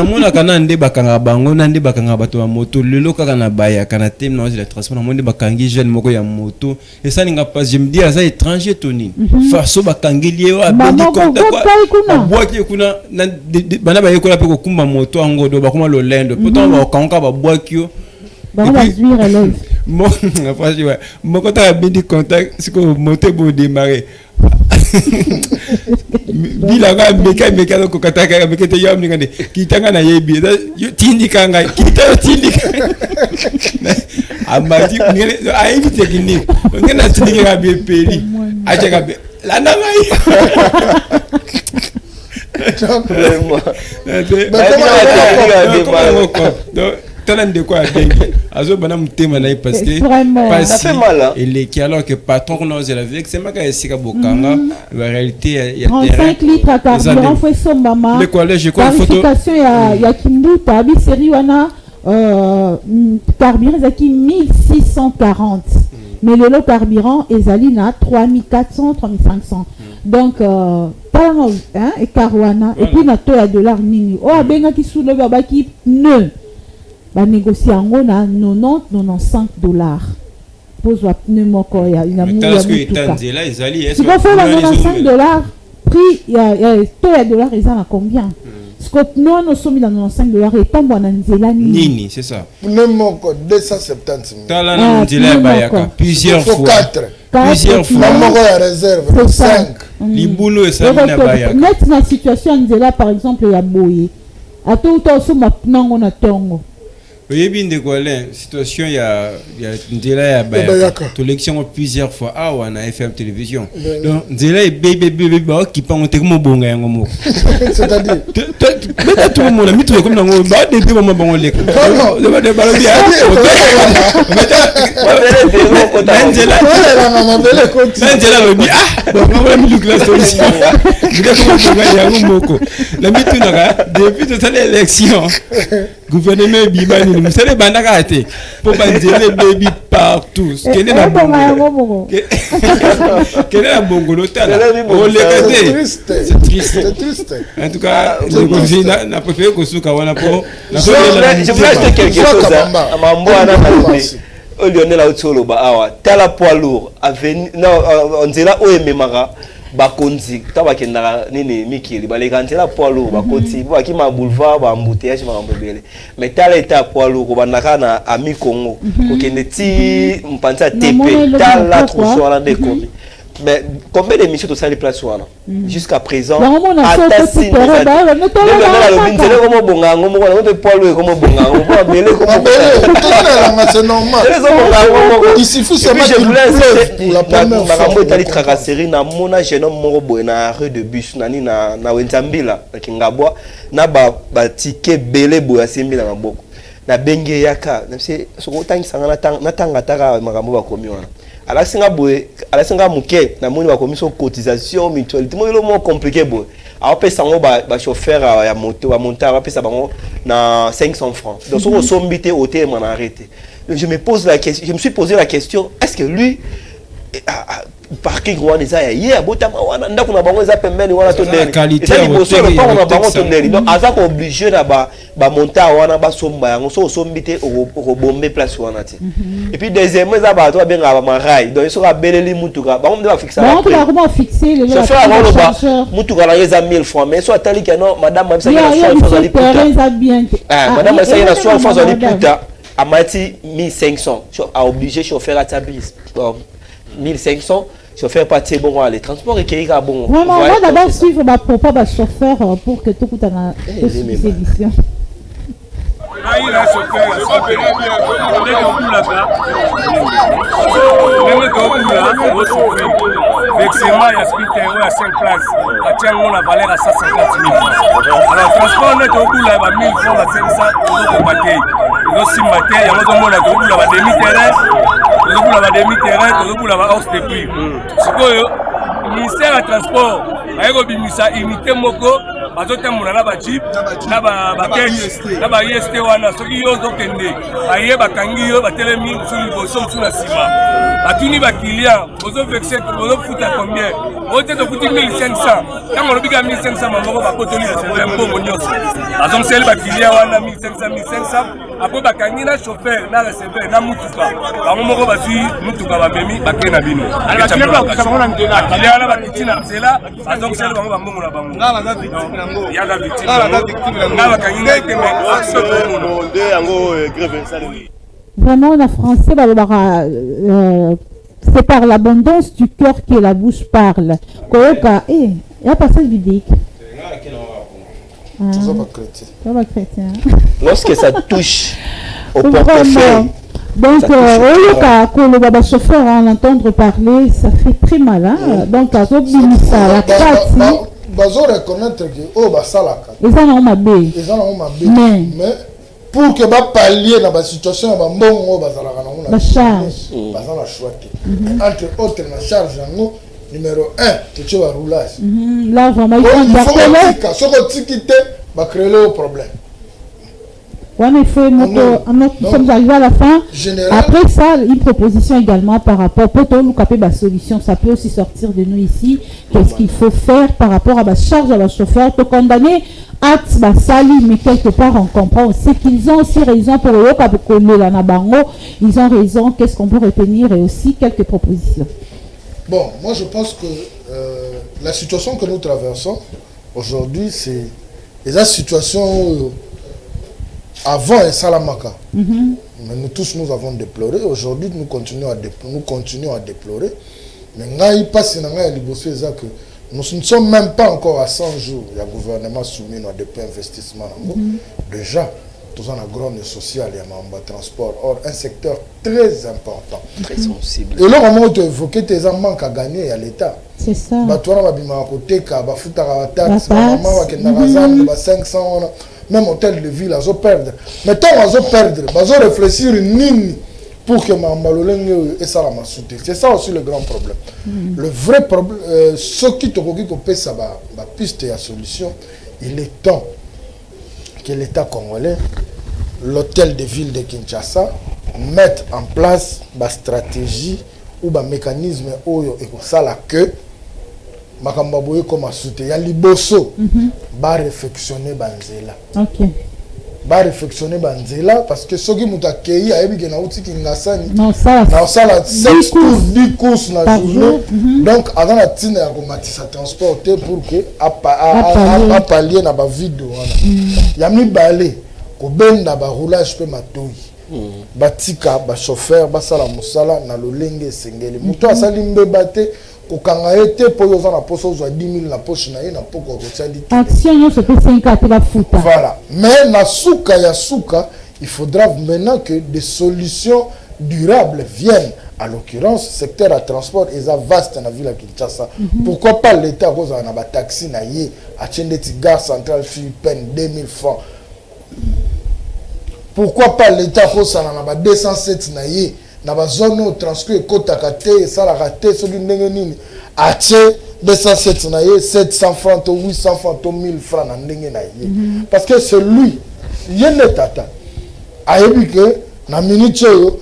mona kana nde bakanga bango na nde bakanga bato ba moto lelo kaka na baya kana tem na le transport na monde bakangi jeune moko ya moto et ça ninga pas je me dis ça étranger toni faso bakangeli wa bendi konta kwa boaki kuna bana ba yekola pe ko kumba moto ango do bakoma lo lendo pourtant ba kanka ba boaki Mon quand tu as bien dit contact, c'est que monter pour démarrer. Bilanga meka donc kataka meka te yam ngande kitanga na yebi tindi kanga kita tindi amati ngene aibi technique ngena tindi ga be peli acha ga be la ngai donc talent de quoi dengue azo bana mutema na parce que ça fait mal et les qui alors que patron non c'est la vie c'est ma ka esika bokanga la réalité il y a 35 litres à carburant faut sombama le collège je crois photo ya kimbuta bi série wana carburant zaki 1640 mais le lot carburant ezali na 3400 3500 donc parano hein et caruana et puis na to ya dollar nini o abenga ki sous le baba ki ne va négocier en gros na 90-95 $. Pose wa pneu moko ya ina mu ya mutuka. Tu vas faire $95 prix ya to ya dollar ezana combien? Scope non no somi na $95 et tambo na nzela nini c'est ça. Pneu moko 270 000. Tala na nzela bayaka plusieurs fois. Plusieurs fois. Moko ya réserve 5. Libulo et ça na bayaka. Net na situation nzela par exemple ya boye. Ato to so mapnango na tongo. Oui, bien de quoi la situation il y a Ndela ya Bayaka to l'élection plusieurs fois ah on a FM télévision donc Ndela bébé ba qui pas monter comme bonga yango mo c'est-à-dire tout le monde mi tout comme nango ba de mo bongo lek le ba de balobi Ndela lo bi ah bon on mi classe solution je vais comment bonga yango moko la mi tout naka depuis toute l'élection gouvernement bimani vous savez bandaka ate pour banzele baby partout kene na bongo kene na bongo lotala o lekate c'est triste en tout cas le gouvernement n'a pas fait que suka wana po je voulais acheter quelque chose à mambo ana o Lionel Autolo ba awa tala poids lourd avenir non nzela o ememaka bakonzi tabakenda nini mikili balekantela poids lourd bakoti baki ma boulevard ba embouteillage ma mbebele mais tala eta poids lourd banaka na ami Congo kokende ti mpanza TP tala trousseau na de komi Mais combien d'émissions tu as les places jusqu'à présent? na benge yaka na se soko tangi sangana na tanga taka makambo ba komi wana ala singa muke na moni ba komi so cotisation mutualité mo lo mo compliqué boy a pe sango ba chauffeur ya moto ba monteur pe sa bango na 500 francs donc soko sombité au thème en arrêté. Je me suis posé la question, est-ce que lui parking wana za ya botama wana ndako na bango za pembeni wana to ndeni qualité ya moteur pas na bango to ndeni donc aza ko obligé na ba monter wana ba somba yango so sombité o bomber place wana ti et puis deuxièmement za ba to benga ba marai donc so ka beleli mutuka bango mde ba fixer bon comment fixer les gens faire avant ba mutuka la yeza 1000 francs mais so atali que non madame même ça y a soit fois ali puta madame ça y a soit fois ali puta a mati 1500 a obligé chauffeur à tabis 1500 chauffeur parti bon les transports et qui bon vraiment on va d'abord suivre ma propos ba chauffeur pour que tout coûte na édition Aïe la chauffeur ça peut bien on est au bout là même au bout là on souffre vexement il y a speaker à 5 places à tient on la valeur à 150 000 francs alors transport on est au bout là 1000 francs à 500 on peut bataille ils aussi bataille on a mona au bout là demi terrain on a demi-terrain, on a hausse de prix. Le ministère du Transport a imité Moko, a Jeep, IST, vraiment, en français, c'est par l'abondance du cœur que la bouche parle. Il y a passage biblique. Lorsque ça touche au portefeuille. Donc, le chauffeur, à l'entendre parler, ça fait très mal. Hein? Donc, à reconnaître que salaka. Mais pour que ba pallier dans la situation ba mbongo bazalaka na ba charge bazala choix entre autres la charge numéro 1 que tu vas roulage là vraiment il faut soko tikité ba créer le problème. En effet, nous sommes arrivés à la fin. Après ça, une proposition également par rapport à la solution. Ça peut aussi sortir de nous ici. Qu'est-ce qu'il faut faire par rapport à la charge à la chauffeur pour condamner acte sali, mais quelque part on comprend aussi qu'ils ont aussi raison pour eux. Ils ont raison. Qu'est-ce qu'on peut retenir et aussi quelques propositions. Bon, moi je pense que la situation que nous traversons aujourd'hui, c'est la situation avant et Salamaka. Mais nous tous, nous avons déploré. Aujourd'hui, nous continuons à déplorer. Mais il passe que nous ne sommes même pas encore à 100 jours. Il y a un gouvernement soumis à des investissements. Déjà, tout ça, la grande sociale, il y a un transport. Or, un secteur très important. Très sensible. Et là, au moment où tu évoquais tes manques à gagner à l'État. C'est ça. Même hôtel de ville, ils ont perdu. Mais tant qu'ils ont perdu, ils ont réfléchi pour que Mambaloleng et ça la soutien. C'est ça aussi le grand problème. Le vrai problème, ce qui te fait ça, la piste et la solution, il est temps que l'État congolais, l'hôtel de ville de Kinshasa, mette en place une stratégie ou un mécanisme où il y a que Makambaboye comme soutien. Il y a Liboso, va réfectionner Banzela. Ok. Va réfectionner Banzela parce que ceux qui m'ont accueilli à Ebi Genauti Kingasani, non, ça 10 courses dans la journée. Donc, avant la tine, il a transporté pour que à pallier dans la vide. Il y a mis balai, au ben dans le roulage pe matoi. Batika, ba chauffeur, ba sala musala na lolenge sengeli. Muto asali mbebate kokanga été pour yo na poso zo 10 000 na poche na ye na poko ko tsali action yo se peut 5 te ba futa. Voilà, mais na souka ya souka, il faudra maintenant que des solutions durables viennent. À l'occurrence, secteur à transport est vaste dans la ville de Kinshasa. Pourquoi pas l'État cause on a ba taxi na ye à Tchendeti gare centrale Philippine 2000 francs. Pourquoi pas l'État cause on a ba 207 na ye na ba zone au transcrit kota kate ça la raté so ndenge nini a 207 na ye 700 francs to 800 francs to 1000 francs na ndenge na ye. Parce que c'est lui yene tata a yebi que na minute yo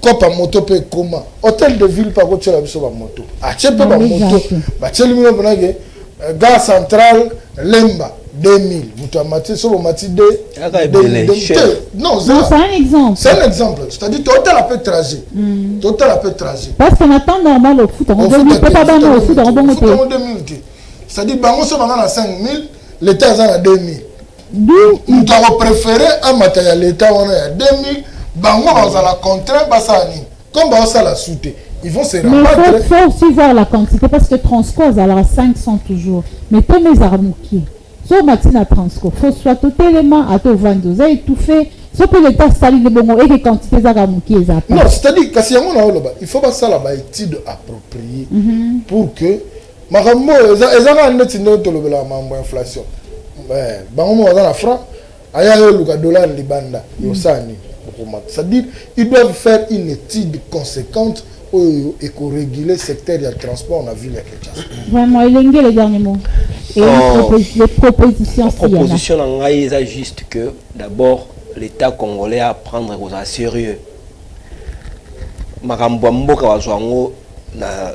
kopa moto pe koma hôtel de ville pa ko tshela biso ba moto a tshepé ba moto ba tsheli mino bonake gare centrale Lemba 2000 muto amati so mati de non c'est un exemple, c'est-à-dire total un peu trajet parce qu'on attend normal au foot on peut pas dans au foot on bon moto c'est-à-dire bango so na 5000 l'état est à 2000 nous avons préféré un matériel l'état on est à 2000 bango dans la contrainte basani comme ba ça la soute ils vont se rabattre. Mais faut aussi voir la quantité parce que Transco alors 500 toujours mais tous mes armoukiers so matina Transco faut soit tout élément à tout vendre ça étouffé so que l'état sali de bongo et que quantité za armoukiers ça non c'est-à-dire que si on a là il faut pas ça la étude appropriée pour que makambo ezana neti ndoto lobela mambo inflation bango mo za na franc aya yo luka dollar libanda yo sani. C'est-à-dire ils doivent faire une étude conséquente et réguler le secteur du transport en ville. Vraiment, il y a les derniers mots. Et les propositions. La proposition est juste que d'abord l'État congolais à prendre au sérieux. Makambo mboka wazwango na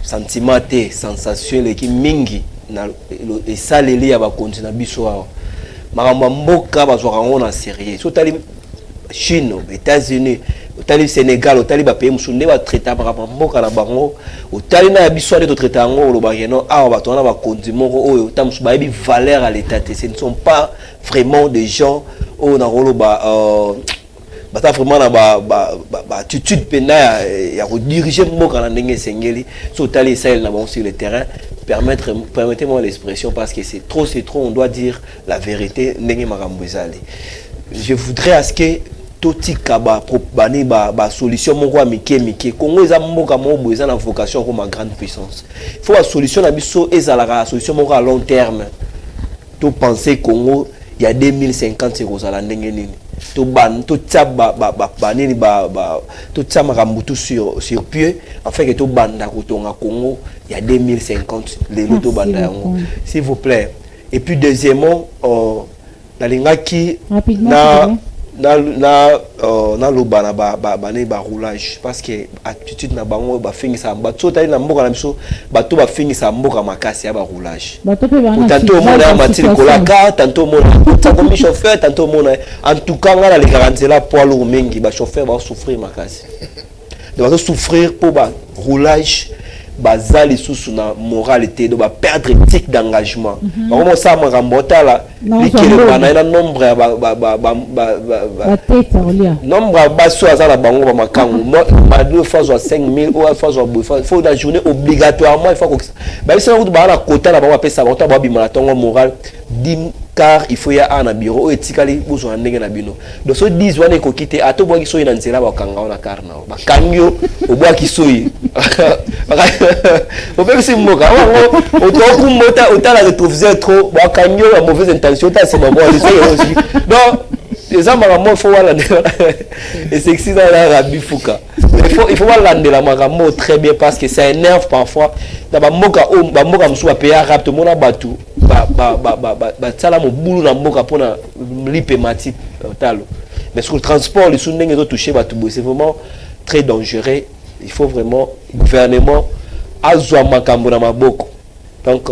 sentiment te sensation leki mingi na esaleli ya ba continent biso wa. Makambo mboka wazwango na sérieux. So tali Chine, États-Unis, au Tali Sénégal, au Tali pays musulmans va traiter par rapport à la bango, au Tali na biso de traiter en le bageno, ah va tourner va condiment au tam su baby valeur à l'état. Ce ne sont pas vraiment des gens au na rolo ba bata vraiment na ba attitude pena ya rediriger mboka na ndenge sengeli, so Tali Sahel na bon sur le terrain. Permettez-moi l'expression parce que c'est trop, on doit dire la vérité ndenge makambo ezali. Je voudrais à ce que toti kaba bani ba solution moko mike Congo eza mboka mo eza na vocation comme une grande puissance. Il faut la solution na biso ezala solution moko à long terme. To penser Congo il y a 2050 c'est kozala ndenge nini. To ban to tsa banini to tsa makambutu sur pied afin que to banda kotonga Congo il y a 2050 les to banda yango. S'il vous plaît. Et puis deuxièmement nalingaki na loba na ba roulage parce que attitude na bango ba fingisa bato tali na mboka na biso bato ba fingisa mboka makasi ya ba roulage tantôt mona matili kolaka tantôt mona comme chauffeur tantôt mona en tout cas ngala les garanties là poids lourd mingi ba chauffeur va souffrir makasi donc va souffrir pour ba roulage bazali sous na moralité de ba perdre éthique d'engagement comment ça makambo là likele bana na nombre nombre baso azala bango ba makango ba deux fois 5000 ou fois faut la journée obligatoirement il faut que ba ça ba na quota na ba pesa ba ba bimala tongo moral 10 car il faut y a un bureau et tikali bozo ndenge na bino donc so 10 wana ko quitter ato boki so ina nzela ba kanga na karna ba kangyo obwa kisoyi au fait c'est moka au trop mota au temps la rétroviseur trop ba kangyo la mauvaise intention ta c'est bon aussi donc les hommes à faut voir et c'est sexy dans la rabi fouka il faut voir la magambo très bien parce que ça énerve parfois na ba moka msu payer rapide mona batu ba tsala mo bulu na mboka pona lipe mati talo mais sur le transport les sundenge do toucher batu c'est vraiment très dangereux il faut vraiment gouvernement azwa makambo na maboko donc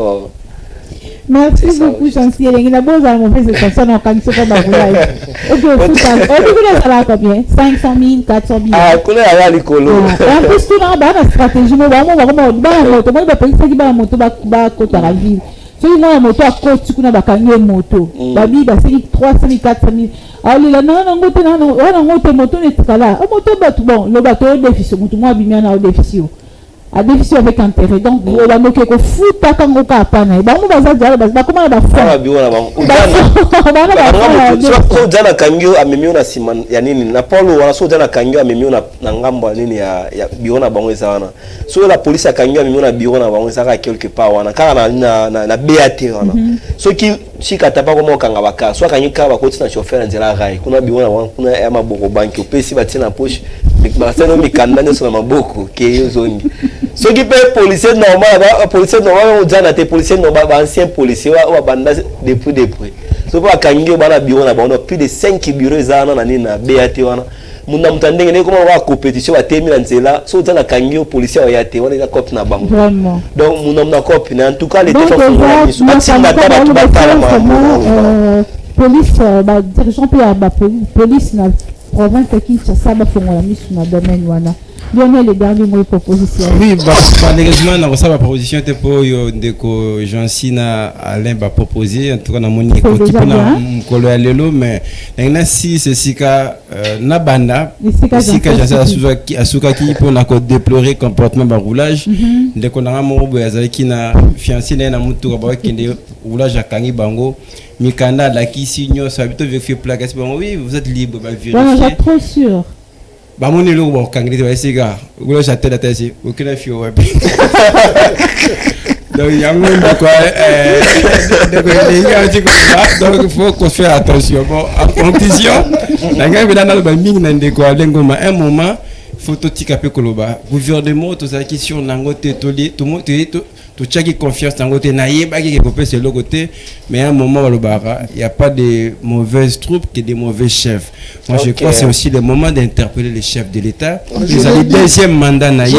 merci beaucoup Chancelier il a beau à mauvaise intention en quand il se fait baboulage ok vous allez combien 500 000 400 000 ah connaît à likolo en plus tout là ba stratégie mo ba moto mo ba penser ki ba moto ba kota la ville so il a moto à côté kuna ba kanye moto ba bi ba c'est 300 000 400 000 alors là non ngote non ngote moto ne tikala moto ba tout bon le bateau déficit moto mo abimia na déficit à déficit avec intérêt. Donc, on va nous que fout à quand on a pas né. Bah, on va dire, bah, comment on va faire? So jana kangyo amemio na siman ya nini na Paulo wana so jana kangyo amemio na ngambo nini ya biona bango sana. So la police kangyo amemio na biona bango sana quelque part wana kaka na BAT wana. So ki shika tapa como kanga baka so kanyika bakoti na chauffeur nzela rai kuna biona wana kuna ya maboko banki opesi batina push baseno mikanda so na maboko ke yo zongi. So qui peut policier normal jana te policier normal ancien policier wa banda depuis so kwa kangyo bana biona bana plus de 5 bureaux zana na nini na BAT wana muna mtandenge ne koma wa compétition wa temi na nzela so jana kangyo policier wa yate wana ina copie na bango vraiment donc muna copie en tout cas les défenses police ba dirigeant pe ba police na province qui ça ba fongola misu na domaine wana. Lionel, les derniers mots et propositions. Oui, malheureusement, on a reçu la proposition pour Jean-Sina Alain va proposer. En tout cas, on a mon équipe mais si c'est Sika Nabanda, Sika Asuka qui pour déplorer comportement de roulage. Dès qu'on a un mot qui n'a fiancé n'a mutu qui roulage à Kangi Bango. Mikanda la qui signe ça habite vérifier plaque. Oui, vous êtes libre, vérifier. Je trop sûr. Bah mon élo bon quand il est gars vous j'attends la tête aucun fio web donc il y a un quoi donc il faut qu'on fasse attention bon en conclusion la gars il dans le ming nan de quoi lengoma un moment photo tikape koloba gouvernement tout ça question nangote toli tout monde tout chaki confiance nangote naie ba qui peut c'est le côté mais à un moment il y a pas de mauvaises troupes que des mauvais chefs. Moi je crois que c'est aussi le moment d'interpeller les chefs de l'État. Ils ont le deuxième mandat naie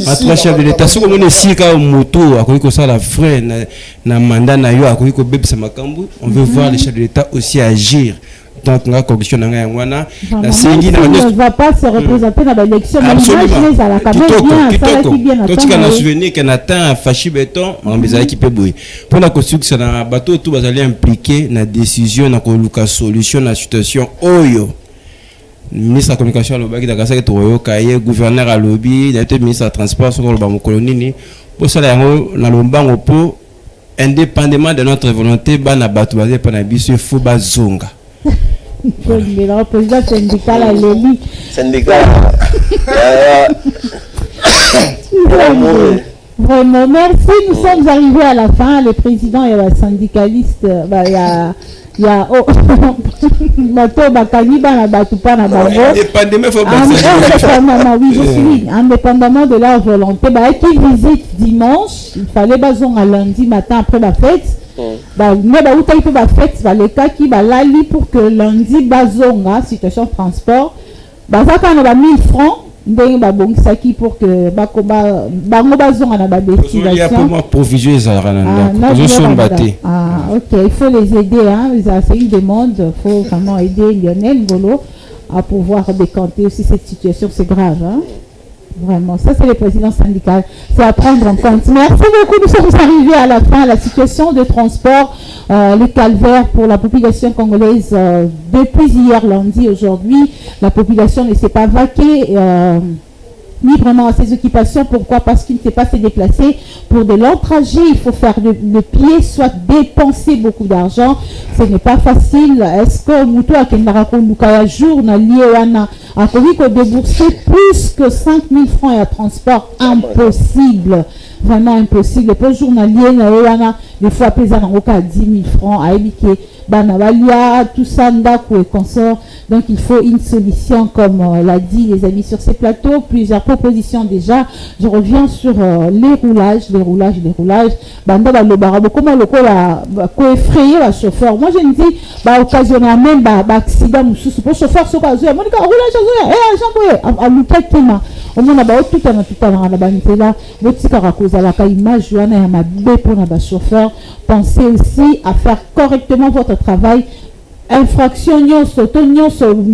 à trois chefs de l'État ce qu'on est si ka moto à quoi ça la frère na mandat naio à quoi bébé makambu on veut voir les chefs de l'État aussi agir. Donc la condition na wana la sengi ne va pas se représenter dans l'élection mais les à la caméra bien donc tu as souvenir que Nathan fachi béton en bezala qui peut bouiller pour la construction na bateau tout va aller impliquer na décision na ko luka solution na situation oyo ministre de la communication le baki dakasa ke toyo kaye gouverneur à lobby il a été ministre de transport sur le ba mokoloni ni pour ça yango na lombango po indépendamment de notre volonté bana bato bazé pa na biso fo bazonga. Le président syndical à l'élite. Syndical. Vraiment, merci. Nous sommes arrivés à la fin. Le président et le syndicaliste, il y a indépendamment de leur volonté. Qui visite dimanche, il fallait baser à lundi matin après la fête. Les cas qui lali pour que lundi bazonga situation transport bazaka na 1000 francs ndenge babongisaki pour que bango bazonga na ba destination. Il y a pour moi provision ok, il faut les aider hein, c'est une demande, il faut vraiment aider Lionel Ngolo à pouvoir décanter aussi cette situation, c'est grave hein. Vraiment, ça c'est le président syndical, c'est à prendre en compte. Merci beaucoup, nous sommes arrivés à la fin. La situation de transport, le calvaire pour la population congolaise depuis hier lundi, aujourd'hui, la population ne s'est pas vaquée librement à ses occupations. Pourquoi? Parce qu'il ne sait pas se déplacer pour de longs trajets. Il faut faire le pied, soit dépenser beaucoup d'argent. Ce n'est pas facile. Est-ce que Moutou a un jour n'a lié à débourser plus que 5 000 francs et à transport? Impossible. Vraiment impossible. Pour journalier, des fois, pesant à 10 000 francs à éviter. Banabalia, tout ça, Ndaku et consorts. Donc il faut une solution, comme l'a dit les amis sur ces plateaux, plusieurs propositions déjà. Je reviens sur les roulages. Banda le barabo, comment le co-effrayer le chauffeur. Moi je me dis, occasionnellement même accident, pour chauffeur, ce pas roulage, à l'outakima. Au moins, tout là, votre image, pour le chauffeur. Pensez aussi à faire correctement votre travail. Infraction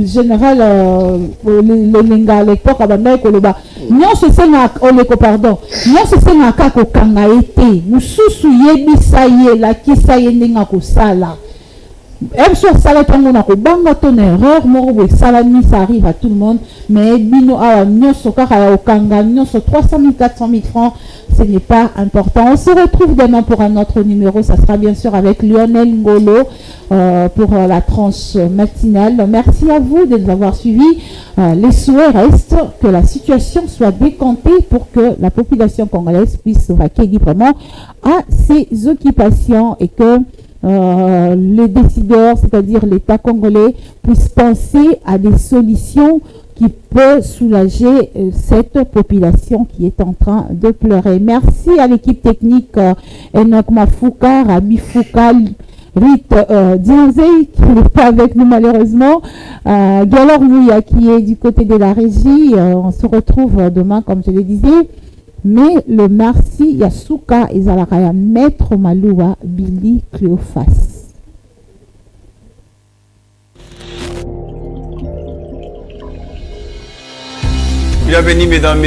général le linga à l'époque abandonné koloba nyonso senga oleko pardon nyonso senga kako kanga ete mususu yebisa ye la kisa ye ndinga kosala soit ça erreur, ça arrive à tout le monde, mais bino a 300 000, 400 000 francs, ce n'est pas important. On se retrouve demain pour un autre numéro, ça sera bien sûr avec Lionel Ngolo pour la tranche matinale. Merci à vous de nous avoir suivis. Les souhaits restent que la situation soit décantée pour que la population congolaise puisse vaquer librement à ses occupations et que les décideurs, c'est-à-dire l'État congolais, puissent penser à des solutions qui peuvent soulager cette population qui est en train de pleurer. Merci à l'équipe technique Enoch Mafouka, Rabi Fouka, Rit Dianzei, qui n'est pas avec nous malheureusement, Galor Mouya qui est du côté de la régie. On se retrouve demain, comme je le disais. Mais le merci Yasuka Ezalaraya Maître Maloua Billy Cléophas. Bienvenue mesdames.